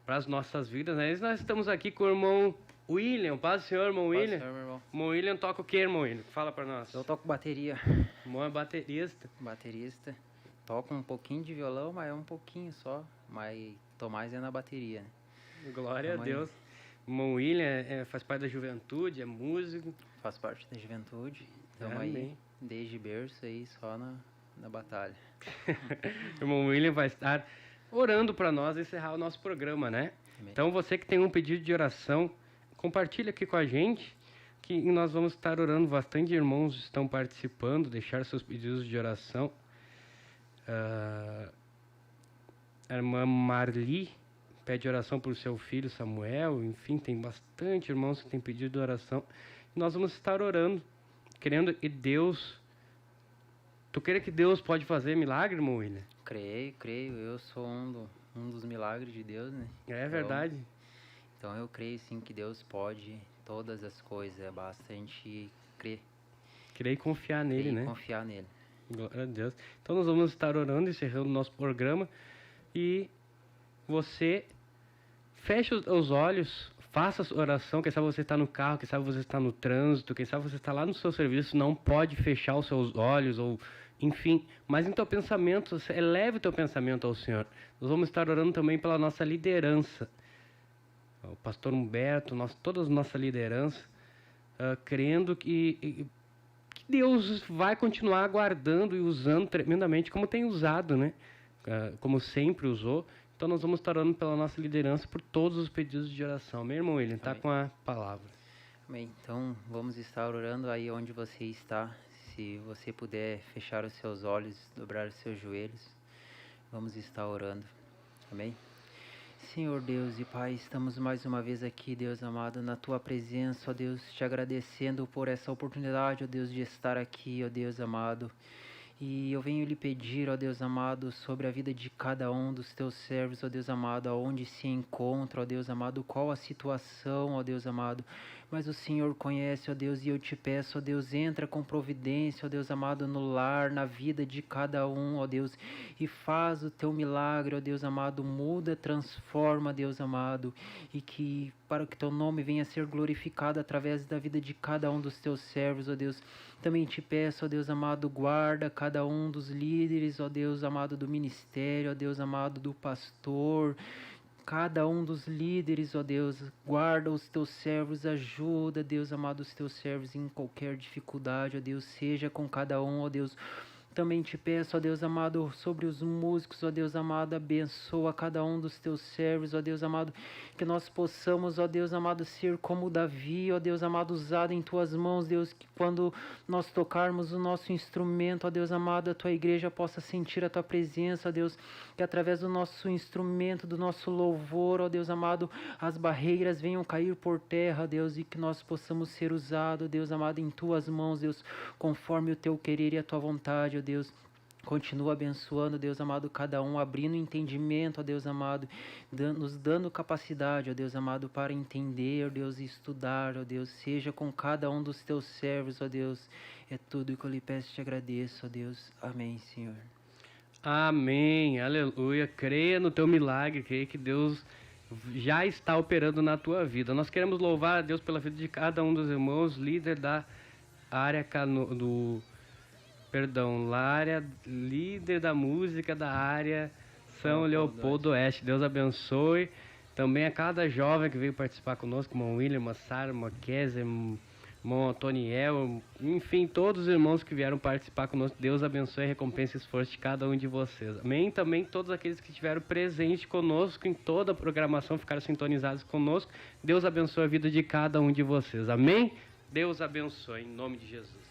para as nossas vidas, né? E nós estamos aqui com o irmão William. Paz do Senhor, irmão William. Paz do Senhor, meu irmão. Irmão William toca o quê, irmão William? Fala para nós. Eu toco bateria. Irmão é baterista. Baterista. Toco um pouquinho de violão, mas é um pouquinho só. Mas tô mais na bateria, né? Glória Tamo a aí. Deus. Irmão William faz parte da juventude, é músico. Faço parte da juventude. Estamos Amém. aí desde berço aí, só na batalha. Irmão William vai estar orando para nós encerrar o nosso programa, né? Amém. Então você que tem um pedido de oração, compartilha aqui com a gente, que nós vamos estar orando. Bastante irmãos estão participando, deixar seus pedidos de oração. A irmã Marli pede oração por seu filho Samuel. Enfim, tem bastante irmãos que têm pedido de oração. Nós vamos estar orando, querendo que Deus Tu crê que Deus pode fazer milagre, irmão William? Creio. Eu sou um dos milagres de Deus, né? É verdade. Então eu creio sim que Deus pode todas as coisas. Basta a gente crer. Crer e confiar nele, Crer e né? confiar nele. Glória a Deus. Então nós vamos estar orando, encerrando o nosso programa. E você feche os olhos, faça a oração. Quem sabe você está no carro, quem sabe você está no trânsito, quem sabe você está lá no seu serviço, não pode fechar os seus olhos, ou enfim. Mas em teu pensamento, eleve o teu pensamento ao Senhor. Nós vamos estar orando também pela nossa liderança. O pastor Humberto, toda a nossa liderança, crendo que Deus vai continuar guardando e usando tremendamente, como tem usado, né? Como sempre usou. Então nós vamos estar orando pela nossa liderança, por todos os pedidos de oração. Meu irmão William, está com a palavra. Amém. Então vamos estar orando aí onde você está. Se você puder fechar os seus olhos, dobrar os seus joelhos, vamos estar orando. Amém. Senhor Deus e Pai, estamos mais uma vez aqui, Deus amado, na Tua presença, ó Deus, te agradecendo por essa oportunidade, ó Deus, de estar aqui, ó Deus amado. E eu venho lhe pedir, ó Deus amado, sobre a vida de cada um dos Teus servos, ó Deus amado, aonde se encontra, ó Deus amado, qual a situação, ó Deus amado. Mas o Senhor conhece, ó Deus, e eu te peço, ó Deus, entra com providência, ó Deus amado, no lar, na vida de cada um, ó Deus, e faz o teu milagre, ó Deus amado, muda, transforma, Deus amado, e que para que teu nome venha a ser glorificado através da vida de cada um dos teus servos, ó Deus. Também te peço, ó Deus amado, guarda cada um dos líderes, ó Deus amado, do ministério, ó Deus amado, do pastor, cada um dos líderes, ó Deus, guarda os teus servos, ajuda, Deus amado, os teus servos em qualquer dificuldade, ó Deus, seja com cada um, ó Deus. Também te peço, ó Deus amado, sobre os músicos, ó Deus amado, abençoa cada um dos teus servos, ó Deus amado, que nós possamos, ó Deus amado, ser como Davi, ó Deus amado, usado em tuas mãos, Deus, que quando nós tocarmos o nosso instrumento, ó Deus amado, a tua igreja possa sentir a tua presença, ó Deus, que através do nosso instrumento, do nosso louvor, ó Deus amado, as barreiras venham cair por terra, ó Deus, e que nós possamos ser usados, ó Deus amado, em tuas mãos, Deus, conforme o teu querer e a tua vontade, ó Deus. Continua abençoando, Deus amado, cada um, abrindo entendimento, ó Deus amado, nos dando capacidade, ó Deus amado, para entender, ó Deus, e estudar, ó Deus, seja com cada um dos teus servos, ó Deus, é tudo que eu lhe peço e te agradeço, ó Deus, amém, Senhor. Amém, aleluia, creia no teu milagre, creia que Deus já está operando na tua vida. Nós queremos louvar a Deus pela vida de cada um dos irmãos, líder da área líder da música da área São Leopoldo Oeste. Deus abençoe também a cada jovem que veio participar conosco, irmão William, irmã Sara, irmã Kézia, irmão Antoniel, enfim, todos os irmãos que vieram participar conosco. Deus abençoe e recompense o esforço de cada um de vocês. Amém? Também todos aqueles que estiveram presentes conosco em toda a programação, ficaram sintonizados conosco. Deus abençoe a vida de cada um de vocês. Amém? Deus abençoe, em nome de Jesus.